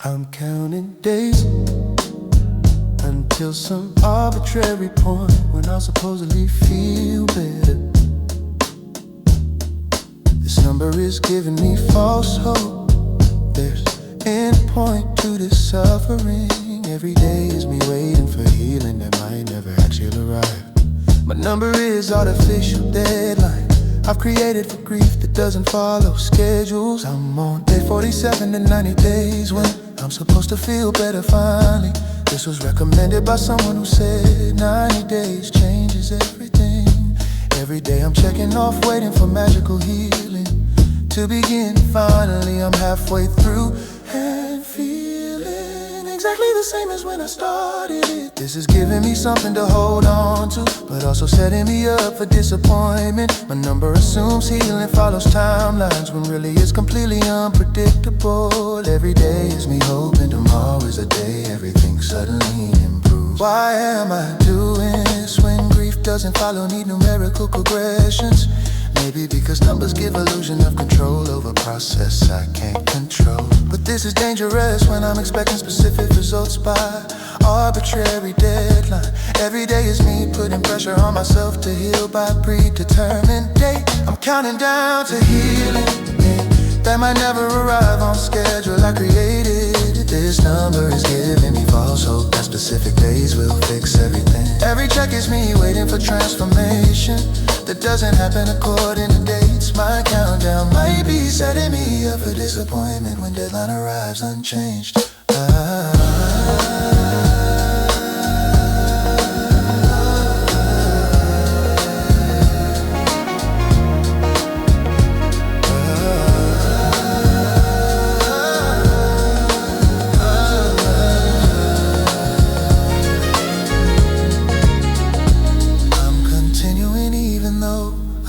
I'm counting days until some arbitrary point when I'll supposedly feel better. This number is giving me false hope. There's end point to this suffering. Every day is me waiting for healing that might never actually arrive. My number is artificial deadline I've created for grief that doesn't follow schedules. I'm on day 47 to 90 days when I'm supposed to feel better finally. This was recommended by someone who said 90 days changes everything. Every day I'm checking off, waiting for magical healing to begin. Finally I'm halfway through and feeling exactly the same as when I started it. This is giving me something to hold on to, but also setting me up for disappointment. My number assumes healing follows timelines when really it's completely unpredictable. Every day is me hoping tomorrow is a day everything suddenly improves. Why am I doing this when grief doesn't follow neat numerical progressions? Maybe because numbers give illusion of control over process I can't control. But this is dangerous when I'm expecting specific results by arbitrary deadline. Every day is me putting pressure on myself to heal by predetermined date. I'm counting down to healing that might never arrive on schedule I created. This number is giving me false hope that specific days will fix everything. Every check is me waiting for transformation that doesn't happen according to dates. My countdown might be setting me up for disappointment when deadline arrives unchanged.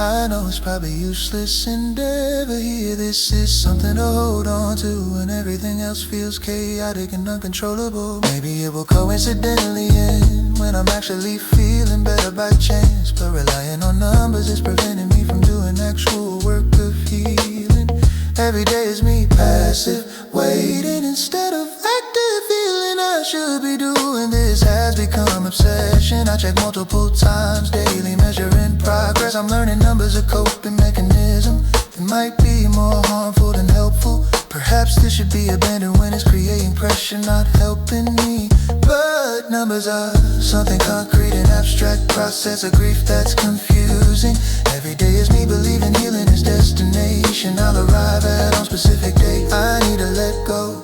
I know it's probably useless endeavor here. This is something to hold on to when everything else feels chaotic and uncontrollable. Maybe it will coincidentally end when I'm actually feeling better by chance. But relying on numbers is preventing me from doing actual work of healing. Every day is me passive, waiting instead of active, feeling I should be doing this has become obsession. I check multiple times daily, measuring progress. I'm learning numbers a coping mechanism. It might be more harmful than helpful. Perhaps this should be abandoned when it's creating pressure, not helping me. But numbers are something concrete, an abstract process of grief that's confusing. Every day is me believing healing is destination I'll arrive at on specific date. I need to let go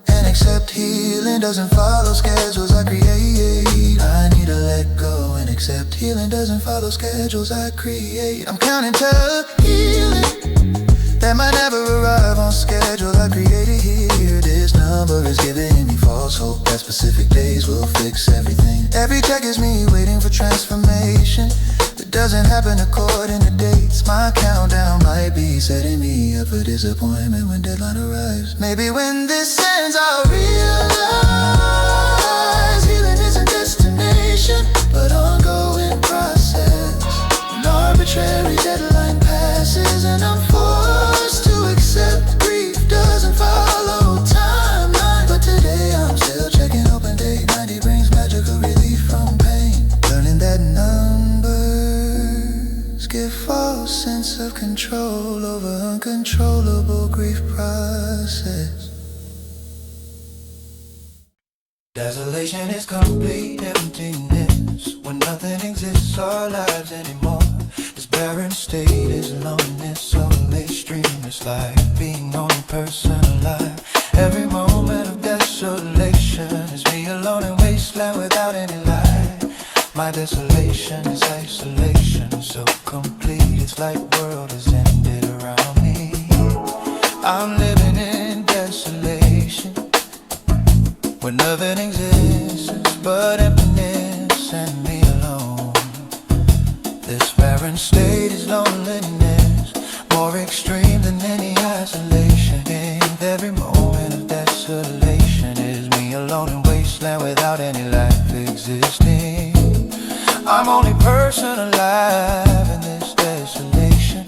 and accept healing doesn't follow schedules I create. I need to let go and accept healing doesn't follow schedules I create. I'm counting to healing that might never arrive on schedule I created here. This number is giving me false hope that specific days will fix everything. Every check is me waiting for transformation that doesn't happen according to dates. My countdown might be setting me up for disappointment when deadline arrives. Maybe when this ends I'll realize healing isn't destination but ongoing process. An arbitrary deadline passes and I'm forced to accept grief doesn't follow timeline. But today I'm still checking open date. 90 brings magical relief from pain. Learning that numbers give false sense of control over uncontrollable grief process. Desolation is complete emptiness when nothing exists our lives anymore. This barren state is loneliness, slowly streamless like being the only person alive. Every moment of desolation is me alone in wasteland without any light. My desolation is isolation, so complete. It's like world has ended around me. I'm living in desolation when nothing exists but emptiness and me alone. This barren state is loneliness, more extreme than any isolation. Every moment of desolation is me alone in wasteland without any life existing. I'm only person alive in this desolation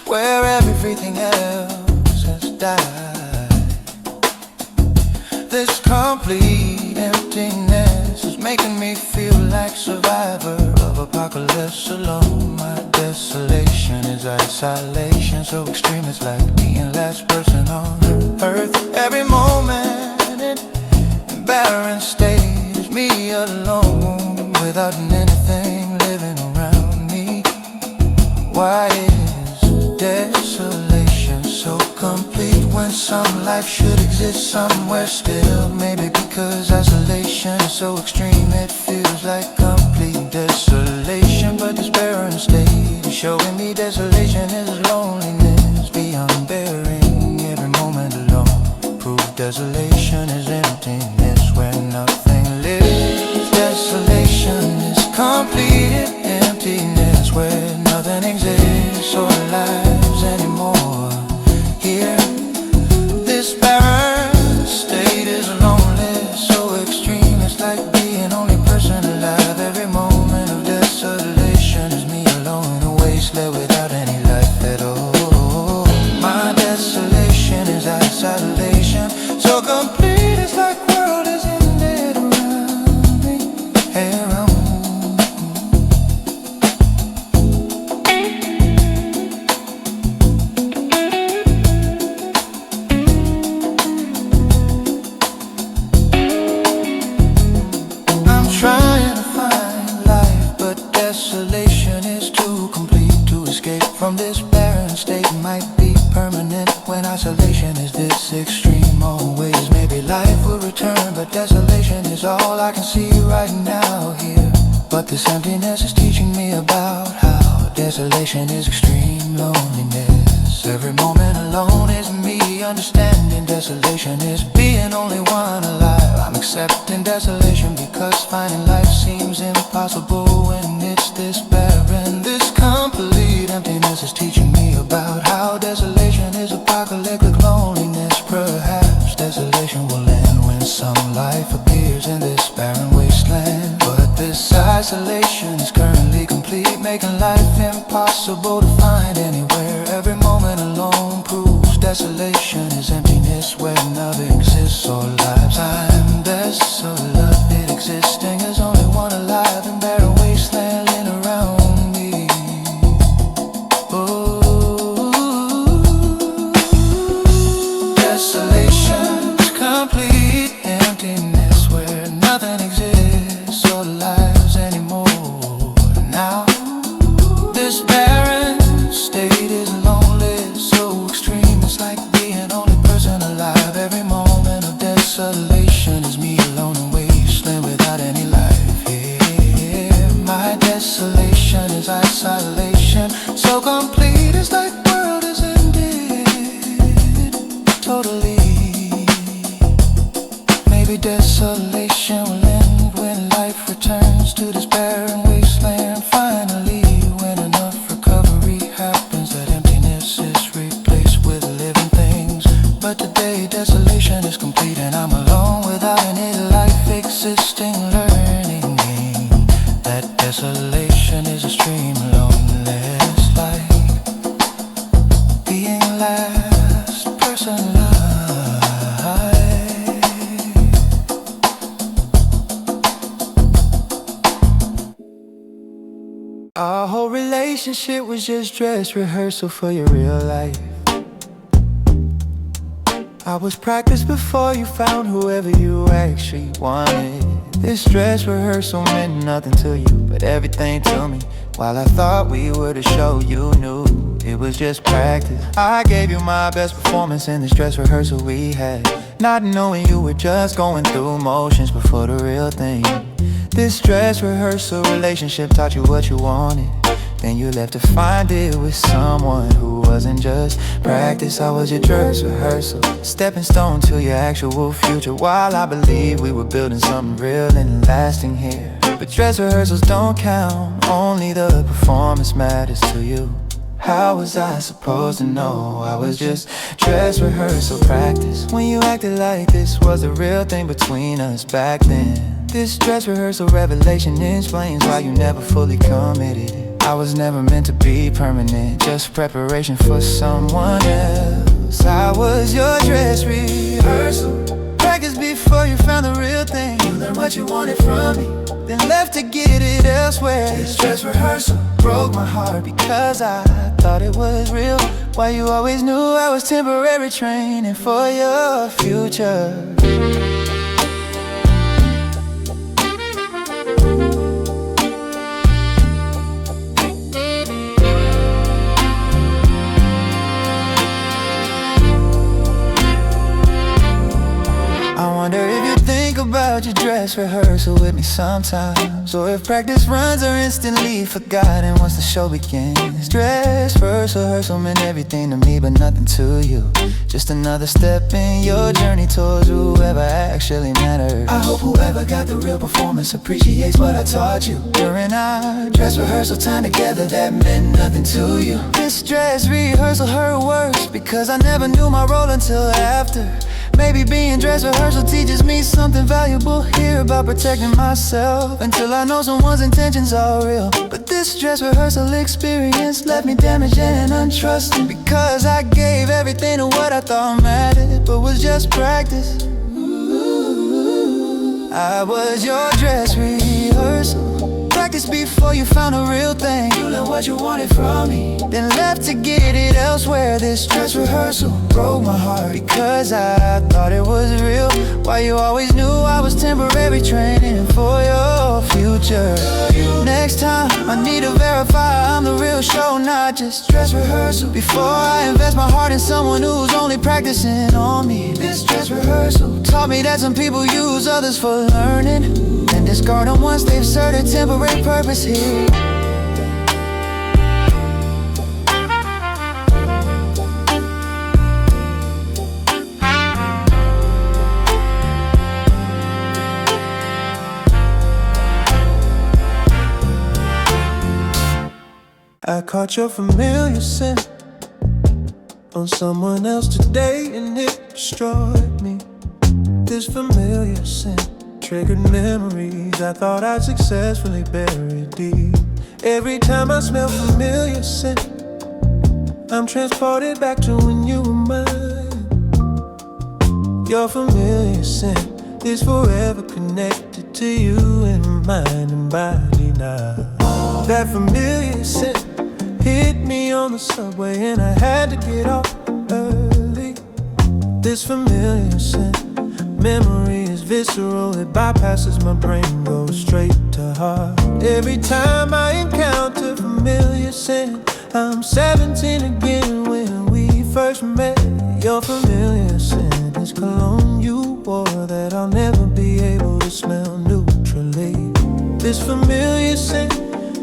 where everything else has died. This complete emptiness is making me feel like survivor of apocalypse alone. My desolation is isolation, so extreme it's like being last person on earth. Every moment in barren state is me alone, without anything living around me. Why is desolation so complete when some life should exist somewhere still? Maybe because isolation is so extreme it feels like complete desolation. But this barren state is showing me desolation is loneliness beyond bearing. Every moment alone proof desolation is emptiness where nothing lives. Desolation is complete emptiness where nothing exists or lives anymore. Here, this barren state is lonely, so extreme it's like being only person alive. Every moment of desolation is me alone in a wasteland without any life at all. My desolation is isolation, so complete it's like world is ended around me. Trying to find life, but desolation is too complete to escape from this barren state. Might be permanent when isolation is this extreme. Always maybe life will return, but desolation is all I can see right now here. But this emptiness is teaching me about how desolation is extreme loneliness. Every moment alone is me understanding desolation is being only one alive. I'm accepting desolation because finding life seems impossible when it's this barren. This complete emptiness is teaching me about how desolation is apocalyptic loneliness. Perhaps desolation will end when some life appears in this barren wasteland. But this isolation is currently complete, making life impossible to find anywhere. Every moment alone proves desolation is emptiness where nothing exists or lives. I'm desolate, existing as only one alive in barren wasteland in around me. Oh, desolation is complete emptiness where nothing exists or lives anymore. Now this barren state is lonely, so extreme it's like being only person alive. Every moment of desolation is me alone in wasteland without any life here. My desolation is isolation, so complete it's like world is ended totally. Maybe desolation will end when life returns to this barren wasteland. Finally, when enough recovery happens, that emptiness is replaced with living things. But today desolation is complete and I'm alone without any life existing. Learning that desolation is a stream loneliness, like being last person alive. Our whole relationship was just dress rehearsal for your real life. I was practice before you found whoever you actually wanted. This dress rehearsal meant nothing to you, but everything to me. While I thought we were the show, you knew it was just practice. I gave you my best performance in this dress rehearsal we had, not knowing you were just going through motions before the real thing. This dress rehearsal relationship taught you what you wanted, then you left to find it with someone who wasn't just practice. I was your dress rehearsal, stepping stone to your actual future. While I believed we were building something real and lasting here, but dress rehearsals don't count, only the performance matters to you. How was I supposed to know I was just dress rehearsal practice when you acted like this was the real thing between us back then? This dress rehearsal revelation explains why you never fully committed. I was never meant to be permanent, just preparation for someone else. I was your dress rehearsal, practice before you found the real thing. You learned what you wanted from me, then left to get it elsewhere. This dress rehearsal broke my heart because I thought it was real. Why you always knew I was temporary training for your future. I wonder if you think about your dress rehearsal with me sometimes, or if practice runs are instantly forgotten once the show begins. Dress rehearsal meant everything to me but nothing to you. Just another step in your journey towards whoever actually matters. I hope whoever got the real performance appreciates what I taught you during our dress rehearsal time together that meant nothing to you. This dress rehearsal hurt worse because I never knew my role until after. Maybe being dress rehearsal teaches me something valuable here about protecting myself until I know someone's intentions are real. But this dress rehearsal experience left me damaged and untrusting because I gave everything to what I thought mattered, but was just practice. I was your dress rehearsal. Practice before you found a real thing. You learned what you wanted from me, then left to get it elsewhere. This dress rehearsal broke my heart because I thought it was real. Why you always knew I was temporary training for your future. Next time I need to verify I'm the real show, not just dress rehearsal. Before I invest my heart in someone who's only practicing on me. This dress rehearsal taught me that some people use others for learning and discard them once they've served a temporary purpose here. I caught your familiar scent on someone else today and it destroyed me. This familiar scent triggered memories I thought I'd successfully buried deep. Every time I smell familiar scent, I'm transported back to when you were mine. Your familiar scent is forever connected to you in my mind and body now. That familiar scent hit me on the subway and I had to get off early. This familiar scent memory is visceral, it bypasses my brain, goes straight to heart. Every time I encounter familiar scent, I'm 17 again when we first met. Your familiar scent is cologne you wore that I'll never be able to smell neutrally. This familiar scent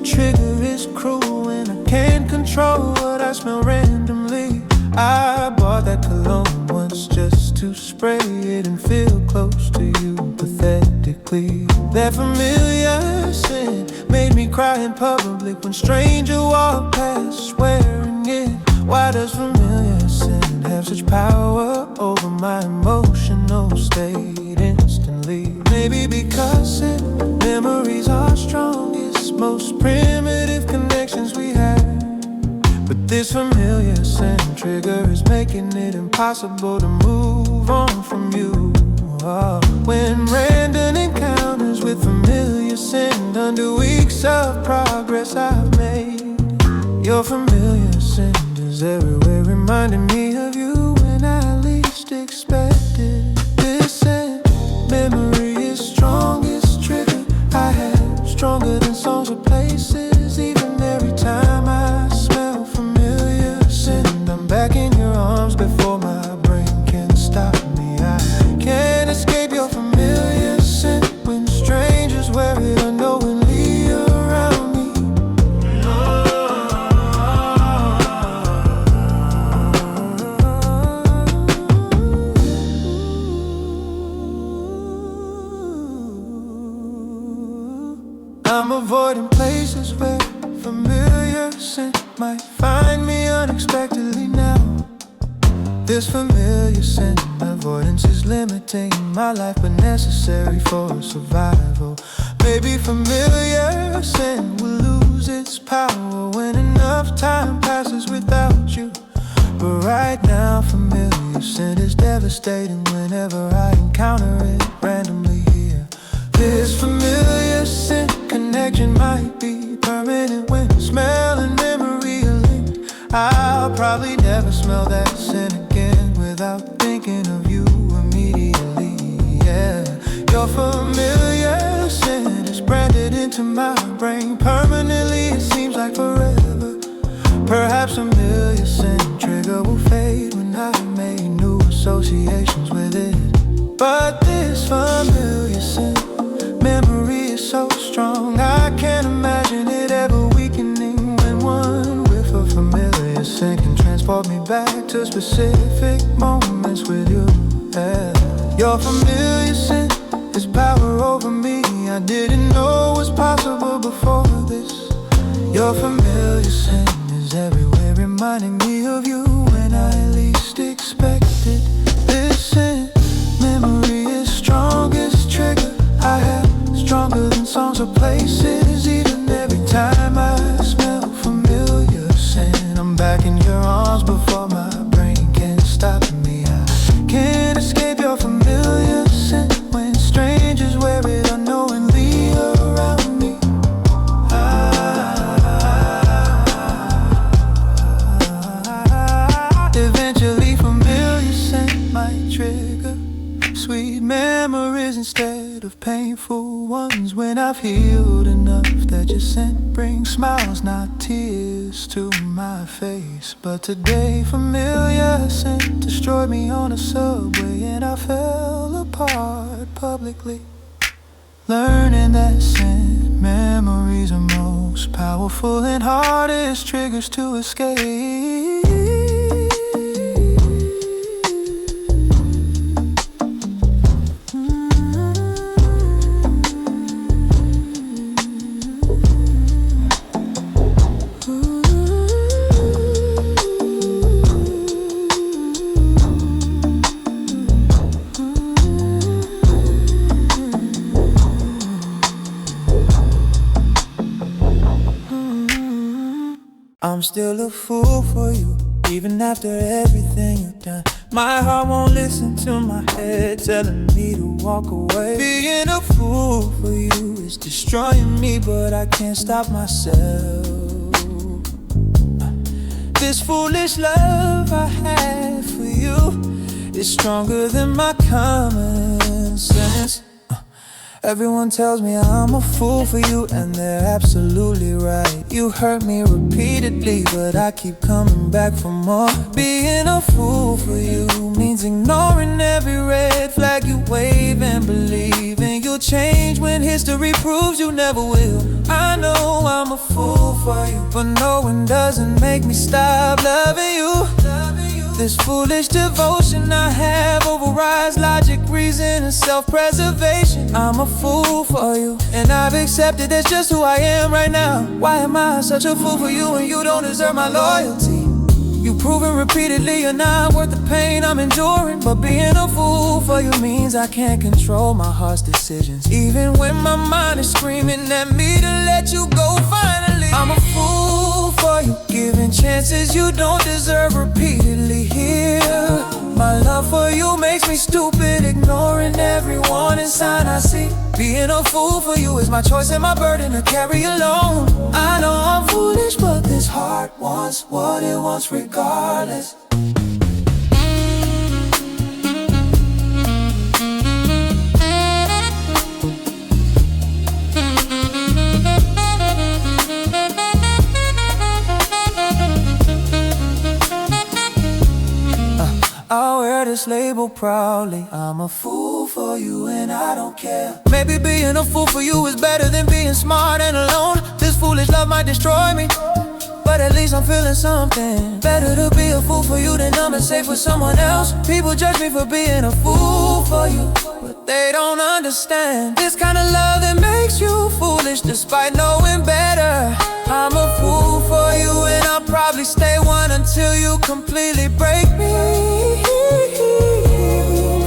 trigger is cruel and I can't control what I smell randomly. I bought that cologne once just to spray it and feel close to you pathetically. That familiar scent made me cry in public when strangers walk past swearing it. Why does familiar scent have such power over my emotional state instantly? Maybe because memories are strongest, most primitive connections we have. But this familiar scent trigger is making it impossible to move on from you. When random encounters with familiar scent undo weeks of progress I've made. Your familiar scent is everywhere, reminding me of you when I least expected. This scent memory is strongest trigger I have, stronger than songs or places. Even every time I smell familiar scent, I'm back in your arms before my brain can stop me. I can't escape your familiar scent when strangers wear it unknowingly around me. I'm avoiding places where familiar scent might find me unexpectedly now. This familiar scent avoidance is limiting my life but necessary for survival. Maybe familiar scent will lose its power when enough time passes without you. But right now, familiar scent is devastating whenever I encounter it randomly here. This familiar scent connection might be permanent when smell and memory are linked. I'll probably never smell that scent again without thinking of you immediately, yeah. Your familiar scent is branded into my brain permanently, it seems like forever. Perhaps familiar scent trigger will fade when I make new associations with it. But this familiar scent memory is so strong, I can't imagine it ever weakening. When one whiff of familiar scent can transport me back to specific moments with you, yeah. Your familiar scent is power over me, I didn't know was possible before this. Your familiar scent is everywhere, reminding me of you when I least expect it. This scent memory is strongest trigger I have, stronger than songs or places. Even every time I smell familiar scent, I'm back in your arms before my brain can stop me. I can't escape your familiar scent when strangers wear it unknowingly around me. Eventually familiar scent might trigger sweet memories instead of painful ones. When I've healed enough that your scent brings smiles, not tears, to my face. But today familiar scent destroyed me on a subway, and I fell apart publicly, learning that scent memories are most powerful and hardest triggers to escape. I'm still a fool for you, even after everything you've done. My heart won't listen to my head telling me to walk away. Being a fool for you is destroying me, but I can't stop myself. This foolish love I have for you is stronger than my common sense. Everyone tells me I'm a fool for you, and they're absolutely right. You hurt me repeatedly, but I keep coming back for more. Being a fool for you means ignoring every red flag you wave and believing you'll change when history proves you never will. I know I'm a fool for you, but no one doesn't make me stop loving you. This foolish devotion I have overrides logic, reason, and self-preservation. I'm a fool for you, and I've accepted that's just who I am right now. Why am I such a fool for you when you don't deserve my loyalty? You've proven repeatedly you're not worth the pain I'm enduring. But being a fool for you means I can't control my heart's decisions, even when my mind is screaming at me to let you go finally. I'm a fool for you, giving chances you don't deserve repeatedly here. My love for you makes me stupid, ignoring every warning sign I see. Being a fool for you is my choice and my burden to carry alone. I know I'm foolish, but this heart wants what it wants regardless. I'll wear this label proudly. I'm a fool for you and I don't care. Maybe being a fool for you is better than being smart and alone. This foolish love might destroy me, but at least I'm feeling something. Better to be a fool for you than numb and safe with someone else. People judge me for being a fool for you, but they don't understand this kind of love that makes you foolish despite knowing better. I'm a fool for you and I'll probably stay one until you completely break me.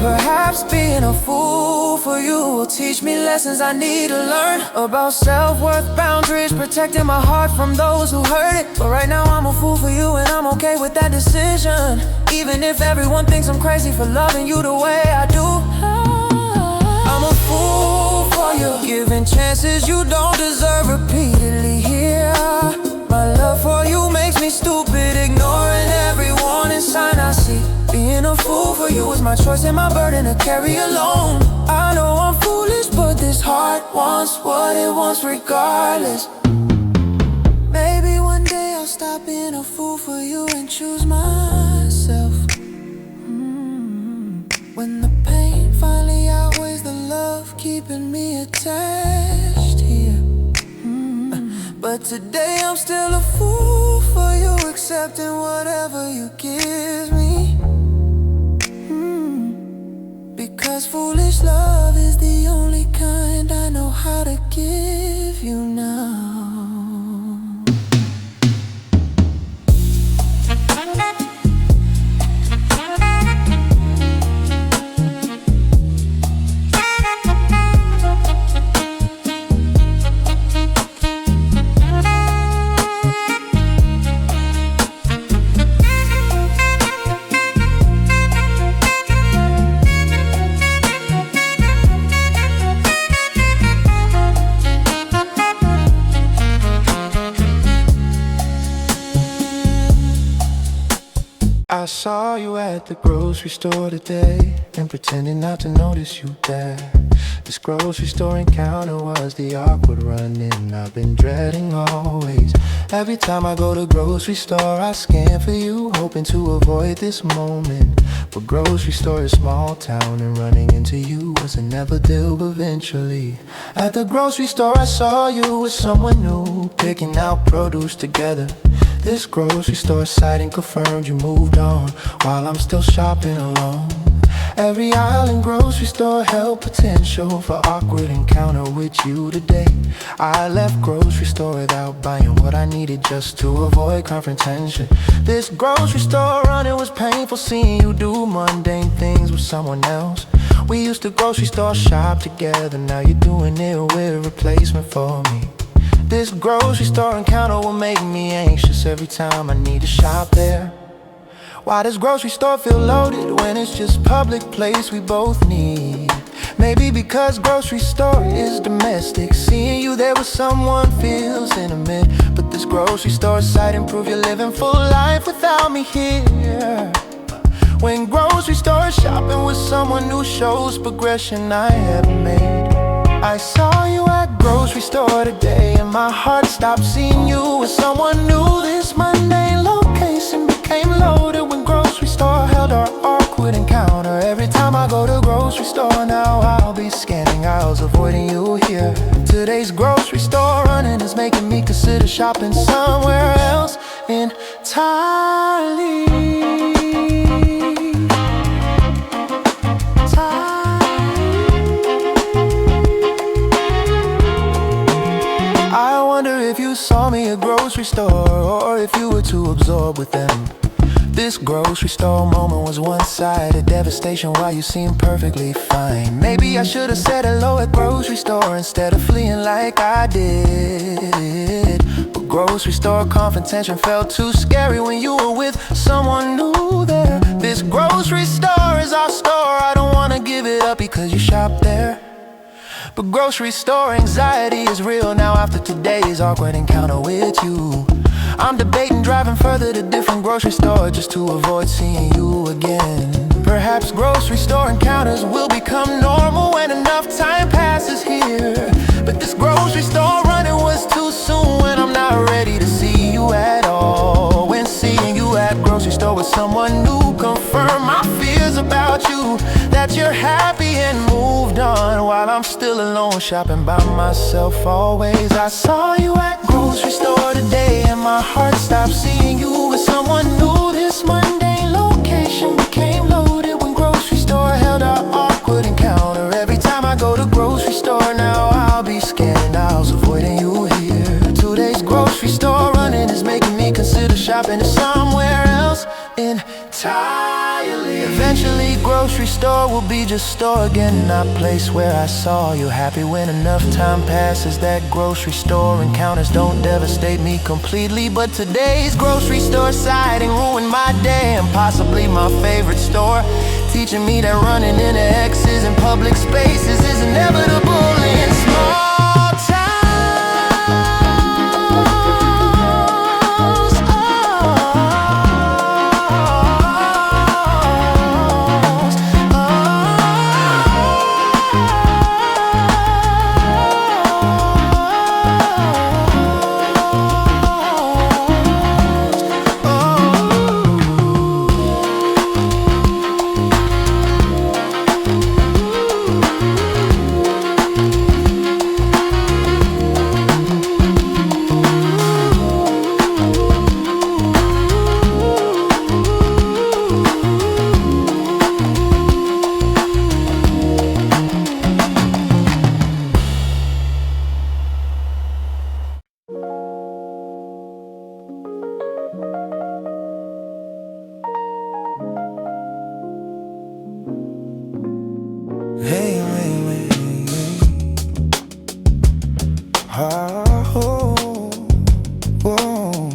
Perhaps being a fool for you will teach me lessons I need to learn about self-worth, boundaries, protecting my heart from those who hurt it. But right now I'm a fool for you and I'm okay with that decision, even if everyone thinks I'm crazy for loving you the way I do. I'm a fool for you, giving chances you don't deserve repeatedly here. My love for you makes me stupid, ignoring every warning sign I see. Being a fool for you is my choice and my burden to carry alone. I know I'm foolish, but this heart wants what it wants regardless. Maybe one day I'll stop being a fool for you and choose myself. When the pain finally outweighs the love keeping me attached here. But today I'm still a fool for you, accepting whatever you give me. Because foolish love is the only kind I know how to give you now. I saw you at the grocery store today, and pretending not to notice you there. This grocery store encounter was the awkward run-in I've been dreading always. Every time I go to grocery store I scan for you, hoping to avoid this moment. But grocery store is small town, and running into you was a never deal. But eventually at the grocery store I saw you with someone new, picking out produce together. This grocery store sighting confirmed you moved on, while I'm still shopping alone. Every aisle in grocery store held potential for awkward encounter with you today. I left grocery store without buying what I needed, just to avoid confrontation. This grocery store run, it was painful seeing you do mundane things with someone else. We used to grocery store shop together, now you're doing it with a replacement for me. This grocery store encounter will make me anxious every time I need to shop there. Why does grocery store feel loaded when it's just public place we both need? Maybe because grocery store is domestic, seeing you there with someone feels intimate. But this grocery store site improve you're living full life without me here. When grocery store shopping with someone new shows progression I haven't made. I saw you at grocery store today, and my heart stopped seeing you with someone new. This mundane location became loaded when grocery store held our awkward encounter. Every time I go to grocery store now I'll be scanning aisles, avoiding you here. Today's grocery store running is making me consider shopping somewhere else entirely. I wonder if you saw me at grocery store, or if you were too absorbed with them. This grocery store moment was one-sided devastation while you seemed perfectly fine. Maybe I should have said hello at grocery store instead of fleeing like I did. But grocery store confrontation felt too scary when you were with someone new there. This grocery store is our store, I don't wanna give it up because you shop there. But grocery store anxiety is real now after today's awkward encounter with you. I'm debating driving further to different grocery stores just to avoid seeing you again. Perhaps grocery store encounters will become normal when enough time passes here. But this grocery store running was too soon when I'm not ready to see you at all. When seeing you at grocery store with someone new confirm my fears about you, that you're happy and moved on, while I'm still alone shopping by myself always. I saw you at grocery store today, and my heart stopped seeing you with someone new. This mundane location became loaded when grocery store held our awkward encounter. Every time I go to grocery store now I'll be scanning aisles, avoiding you here. Today's grocery store running is making me consider shopping somewhere else entirely. Eventually grocery store will be just store again, not place where I saw you. Happy when enough time passes. That grocery store encounters don't devastate me completely, but today's grocery store sighting ruined my day, and possibly my favorite store, teaching me that running into X's in public spaces is inevitable in small towns. Hey, hey, hey, hey. Oh, oh.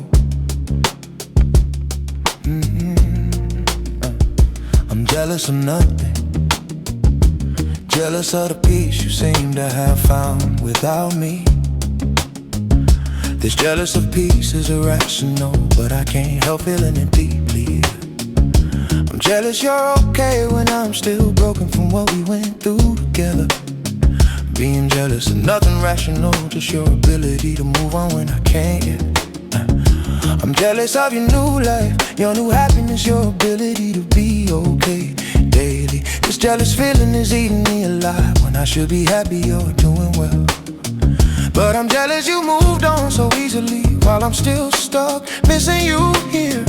I'm jealous of nothing, jealous of the peace you seem to have found without me. This jealous of peace is irrational, but I can't help feeling it deeply. I'm jealous you're okay when I'm still broken from what we went through together. Being jealous of nothing rational, just your ability to move on when I can't yet. I'm jealous of your new life, your new happiness, your ability to be okay daily. This jealous feeling is eating me alive when I should be happy you're doing well. But I'm jealous you moved on so easily while I'm still stuck, missing you here.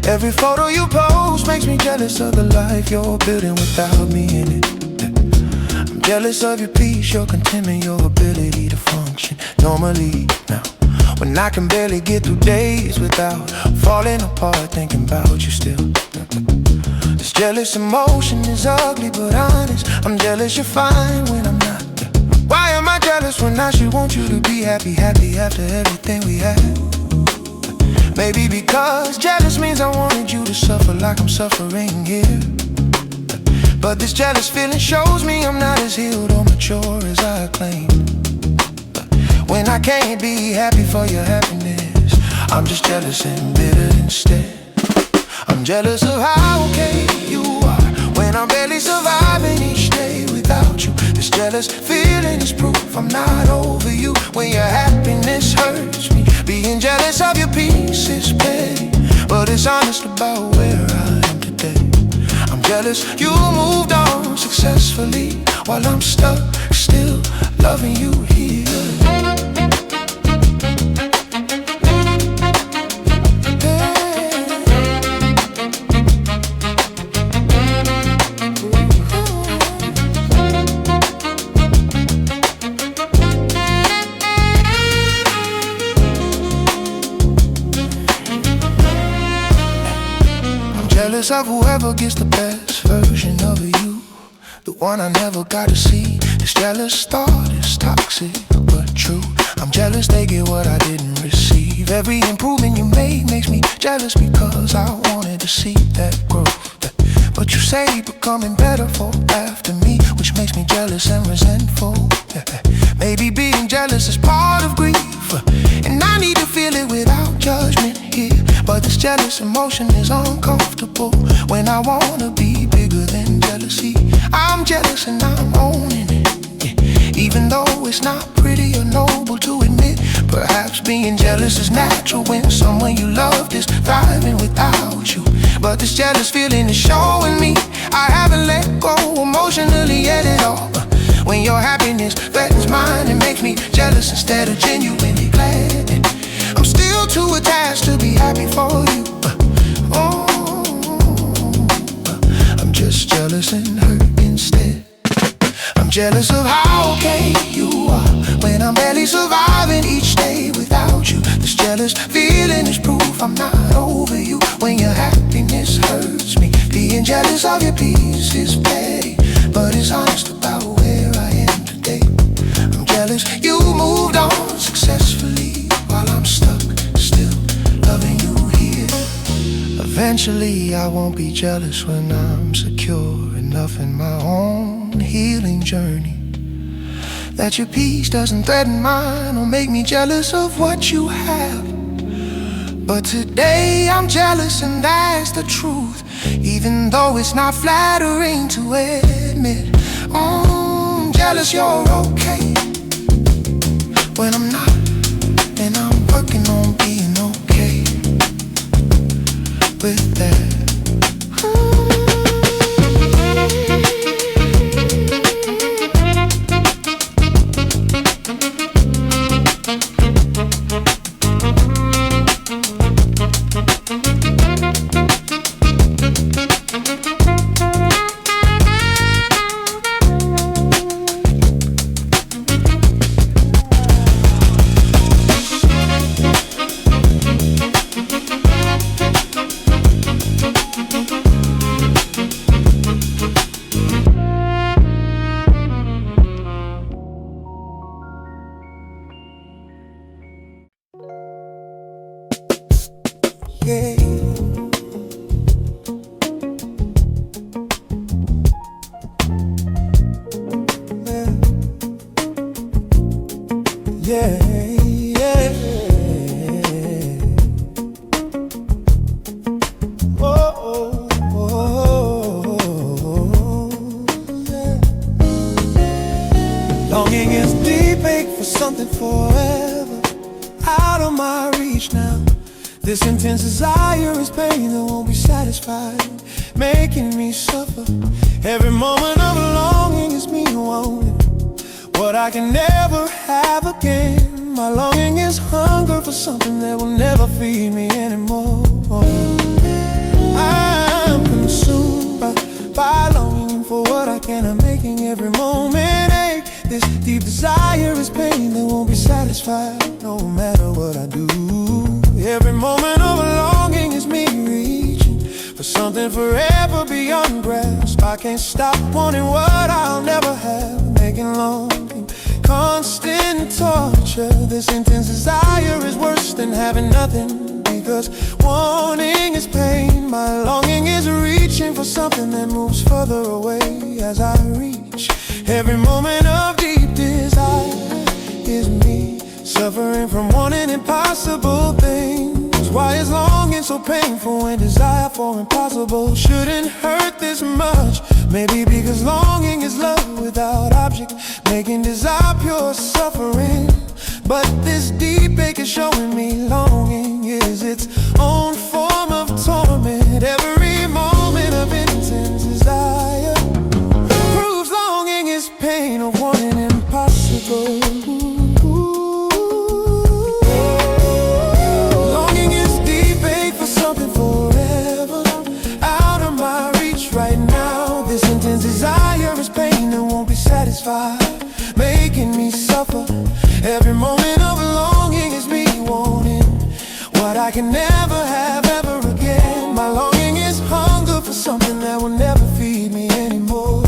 Every photo you post makes me jealous of the life you're building without me in it. I'm jealous of your peace, your contentment, your ability to function normally now, when I can barely get through days without falling apart thinking about you still. This jealous emotion is ugly but honest. I'm jealous you're fine when I'm not. Why am I jealous when I should want you to be happy, happy after everything we had? Maybe because jealous means I wanted you to suffer like I'm suffering here. But this jealous feeling shows me I'm not as healed or mature as I claimed. When I can't be happy for your happiness, I'm just jealous and bitter instead. I'm jealous of how okay you are when I'm barely surviving each day without you. This jealous feeling is proof I'm not over you when your happiness hurts me. Being jealous of your peace is petty, but it's honest about where I am today. I'm jealous you moved on successfully while I'm stuck still loving you here. Jealous of whoever gets the best version of you, the one I never got to see. This jealous thought is toxic but true. I'm jealous they get what I didn't receive. Every improvement you make makes me jealous because I wanted to see that growth. But you say you're becoming better for after me, which makes me jealous and resentful. Maybe being jealous is part of grief, and I need to feel it without judgment here. But this jealous emotion is uncomfortable when I wanna be bigger than jealousy. I'm jealous and I'm owning it, even though it's not pretty or noble to admit. Perhaps being jealous is natural when someone you loved is thriving without you. But this jealous feeling is showing me I haven't let go emotionally yet at all. When your happiness threatens mine, it makes me jealous instead of genuinely glad. And I'm still too attached to be happy for you. I'm just jealous and hurt instead. I'm jealous of how okay you are when I'm barely surviving each day without you. This jealous feeling is proof I'm not over you when your happiness hurts me. Being jealous of your peace is petty, but it's honest about where I am today. I'm jealous you moved on successfully while I'm stuck, still loving you here. Eventually I won't be jealous when I'm secure enough in my own healing journey, that your peace doesn't threaten mine or make me jealous of what you have. But today I'm jealous, and that's the truth, even though it's not flattering to admit. I'm jealous you're okay when I'm not, and I'm working on being okay with that. Yeah. Yeah, yeah. Oh, oh, oh, yeah. Longing is deep, ache for something forever, out of my reach now. This intense desire is pain that won't be satisfied, making me suffer. Every moment of longing is me wanting what I can never have again. My longing is hunger for something that will never feed me anymore. I'm consumed by longing for what I can. I'm making every moment ache. This deep desire is pain that won't be satisfied, no matter what I do. Every moment of longing is me reaching for something forever beyond grasp. I can't stop wanting what I'll never have, making longing constant torture. This intense desire is worse than having nothing, because wanting is pain. My longing is reaching for something that moves further away as I reach. Every moment of deep desire is me suffering from wanting impossible things. Why is longing so painful when desire for impossible shouldn't hurt this much? Maybe because longing is love without object, making desire pure suffering. But this deep ache is showing me longing is its own form of torment. Every moment of intense desire proves longing is pain of wanting impossible. Longing is deep ache for something forever, out of my reach right now. This intense desire is pain that won't be satisfied, making me suffer. Every moment of longing is me wanting what I can never have ever again. My longing is hunger for something that will never feed me anymore.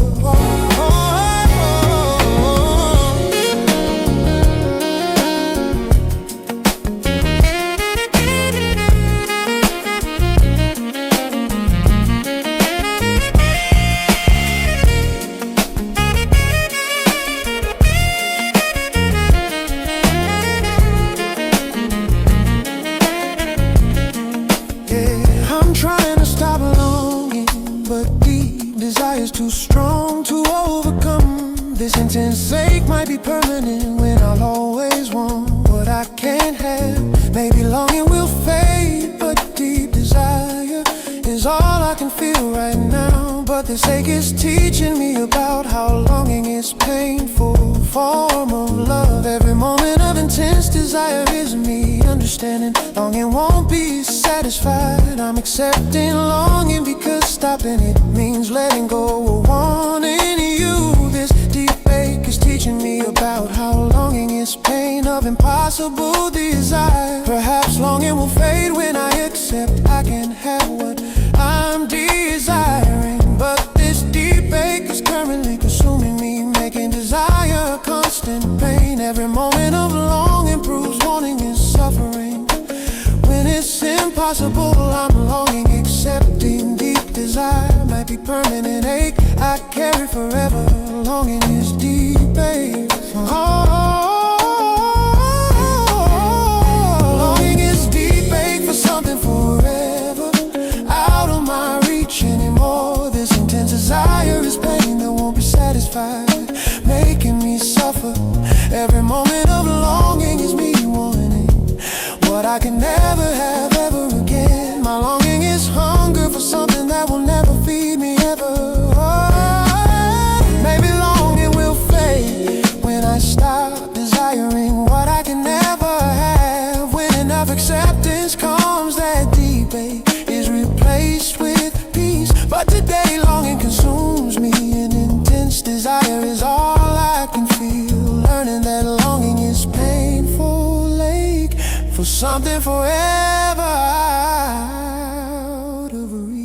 Too strong to overcome. This intense ache might be permanent when I'll always want what I can't have. Maybe longing will fade, but deep desire is all I can feel right now. But this ache is teaching me about how longing is painful form of love. Every moment of intense desire is me understanding longing won't be satisfied. I'm accepting longing because stopping it means letting go of wanting you. This deep ache is teaching me about how longing is pain of impossible desire. Perhaps longing will fade when I accept I can have what I'm desiring. constant pain. Every moment of longing proves wanting is suffering. When it's impossible, I'm longing, accepting deep desire might be permanent ache I carry forever. Longing is deep, babe. Longing is deep, ache for something forever, out of my reach anymore. This intense desire is pain that won't be satisfied, making me suffer. Every moment of longing is me wanting what I can never have ever again. My longing is hunger for something that will never feed me ever. Maybe longing will fade when I stop desiring what I can never have. When enough acceptance comes, that deep ache is replaced with peace. But today longing consumes me, and intense desire is all I can feel. Learning that longing is painful ache for something forever out of reach.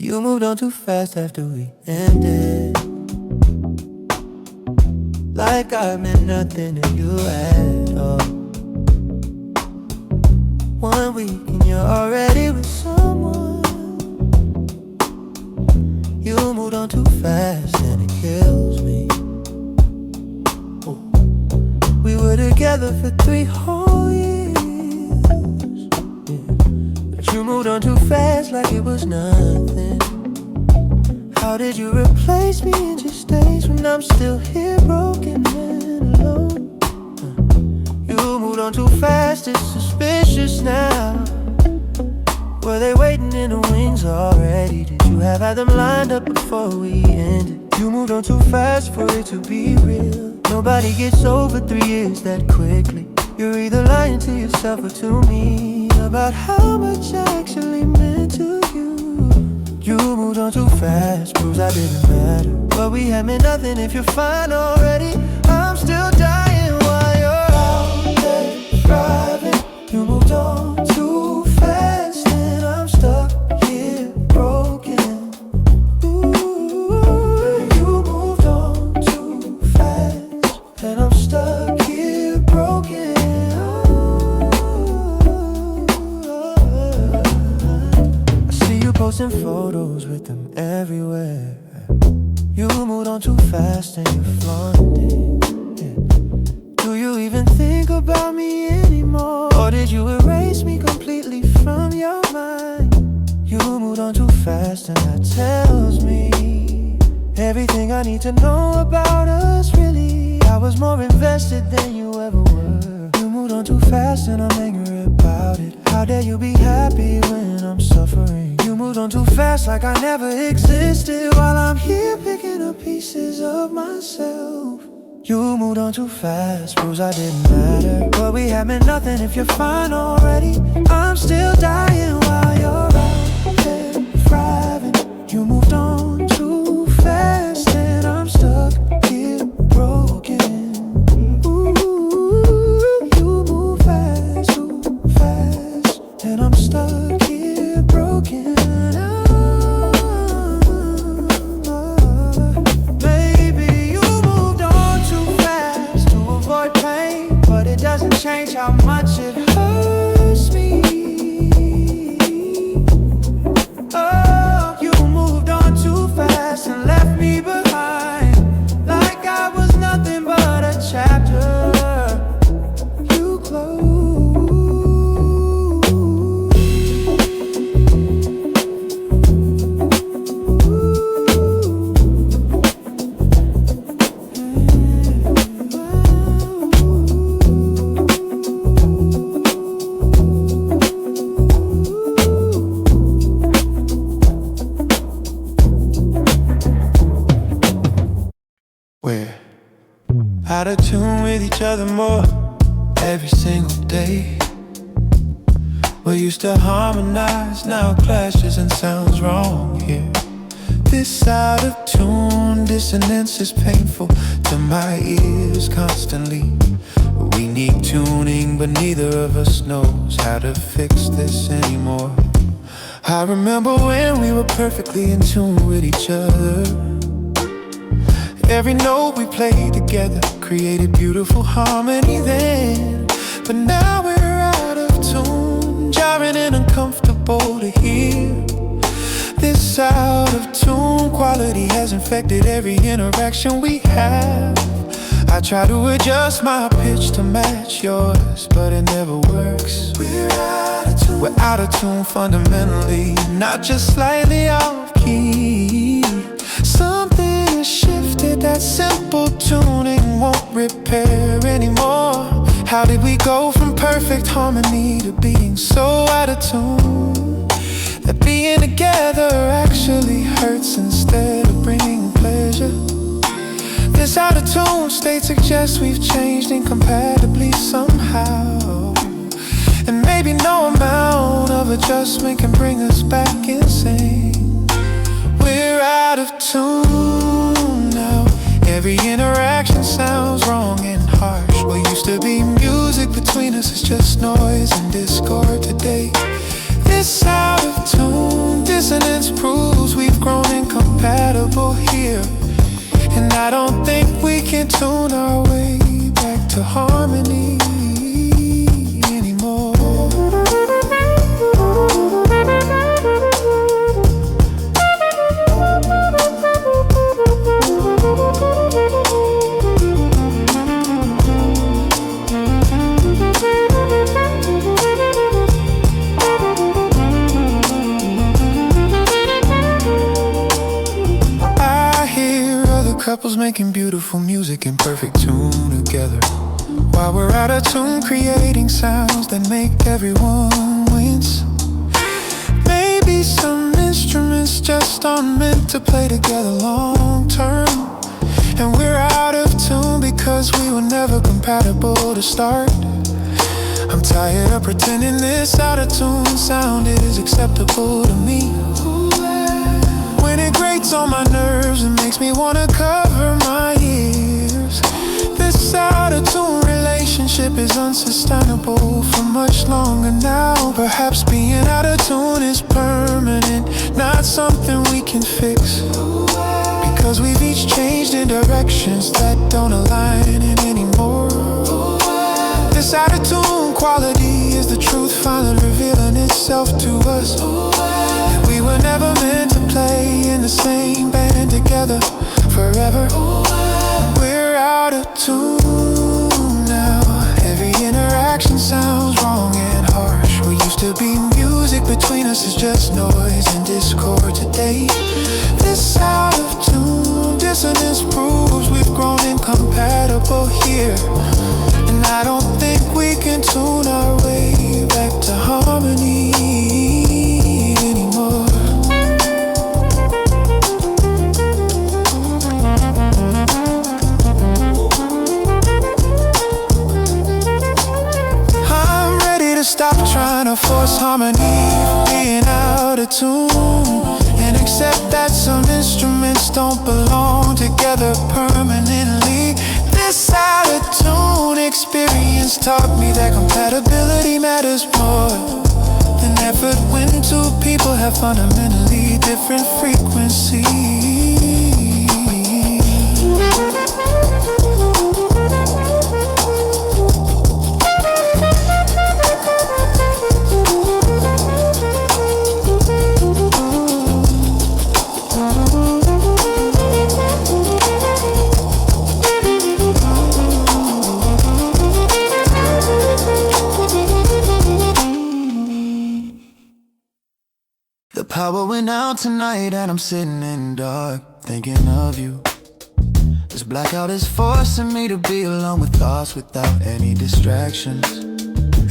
You moved on too fast after we ended, like I meant nothing to you at all. 1 week and you're already with someone. You moved on too fast and it kills me. Ooh. We were together for 3 whole years, yeah. But you moved on too fast like it was nothing. How did you replace me in just days when I'm still here broken and alone? You moved on too fast, it's suspicious now. Were they waiting in the wings already? Did you had them lined up before we ended? You moved on too fast for it to be real. Nobody gets over 3 years that quickly. You're either lying to yourself or to me about how much I actually meant to you. You moved on too fast, proves I didn't matter. But we had meant nothing if you're fine already. I'm still dying while you're out there driving. You moved on too fast and I'm stuck here broken. Ooh, you moved on too fast and I'm stuck here broken. Posting photos with them everywhere. You moved on too fast and you're flaunting, yeah. Do you even think about me anymore? Or did you erase me completely from your mind? You moved on too fast and that tells me everything I need to know about us, really. I was more invested than you ever were. You moved on too fast and I'm angry about it. How dare you be happy when I'm suffering? You moved on too fast like I never existed, while I'm here picking up pieces of myself. You moved on too fast, proves I didn't matter. But we had meant nothing if you're fine already. I'm still dying while you're out there thriving. You moved on too fast and I'm stuck here broken. Ooh, you move fast, too fast, and I'm stuck here broken. Doesn't change how much it hurts me. Oh, you moved on too fast and left me behind, like I was nothing but a chapter you closed. of tune with each other more every single day. We used to harmonize, now clashes and sounds wrong here. This out of tune dissonance is painful to my ears constantly. We need tuning, but neither of us knows how to fix this anymore. I remember when we were perfectly in tune with each other. Every note we played together created beautiful harmony then. But now we're out of tune, jarring and uncomfortable to hear. This out of tune quality has infected every interaction we have. I try to adjust my pitch to match yours, but it never works. We're out of tune fundamentally, not just slightly off key. Something has shifted, that simple tuning won't repair anymore. How did we go from perfect harmony to being so out of tune that being together actually hurts instead of bringing pleasure? This out of tune state suggests we've changed incompatibly somehow. And maybe no amount of adjustment can bring us back insane. We're out of tune now. Every interaction sounds wrong and harsh. What used to be music between us is just noise and discord today. This out of tune dissonance proves we've grown incompatible here. And I don't think we can tune our way back to harmony anymore. Couples making beautiful music in perfect tune together, while we're out of tune creating sounds that make everyone wince. Maybe some instruments just aren't meant to play together long term. And we're out of tune because we were never compatible to start. I'm tired of pretending this out of tune sound is acceptable to me. When it grates on my nerves, it makes me wanna cover my ears. This out of tune relationship is unsustainable for much longer now. Perhaps being out of tune is permanent, not something we can fix, because we've each changed in directions that don't align anymore. This out of tune quality is the truth finally revealing itself to us. We were never meant to play in the same band together forever. We're out of tune now. Every interaction sounds wrong and harsh. What used to be music between us is just noise and discord today. This out of tune dissonance proves we've grown incompatible here. And I don't think we can tune our way back to harmony anymore. I'm ready to stop trying to force harmony from being out of tune, and accept that some instruments don't belong together permanently. This out of tune experience taught me that compatibility matters more than effort when two people have fundamentally different frequencies. The power went out tonight and I'm sitting in dark thinking of you. This blackout is forcing me to be alone with thoughts without any distractions.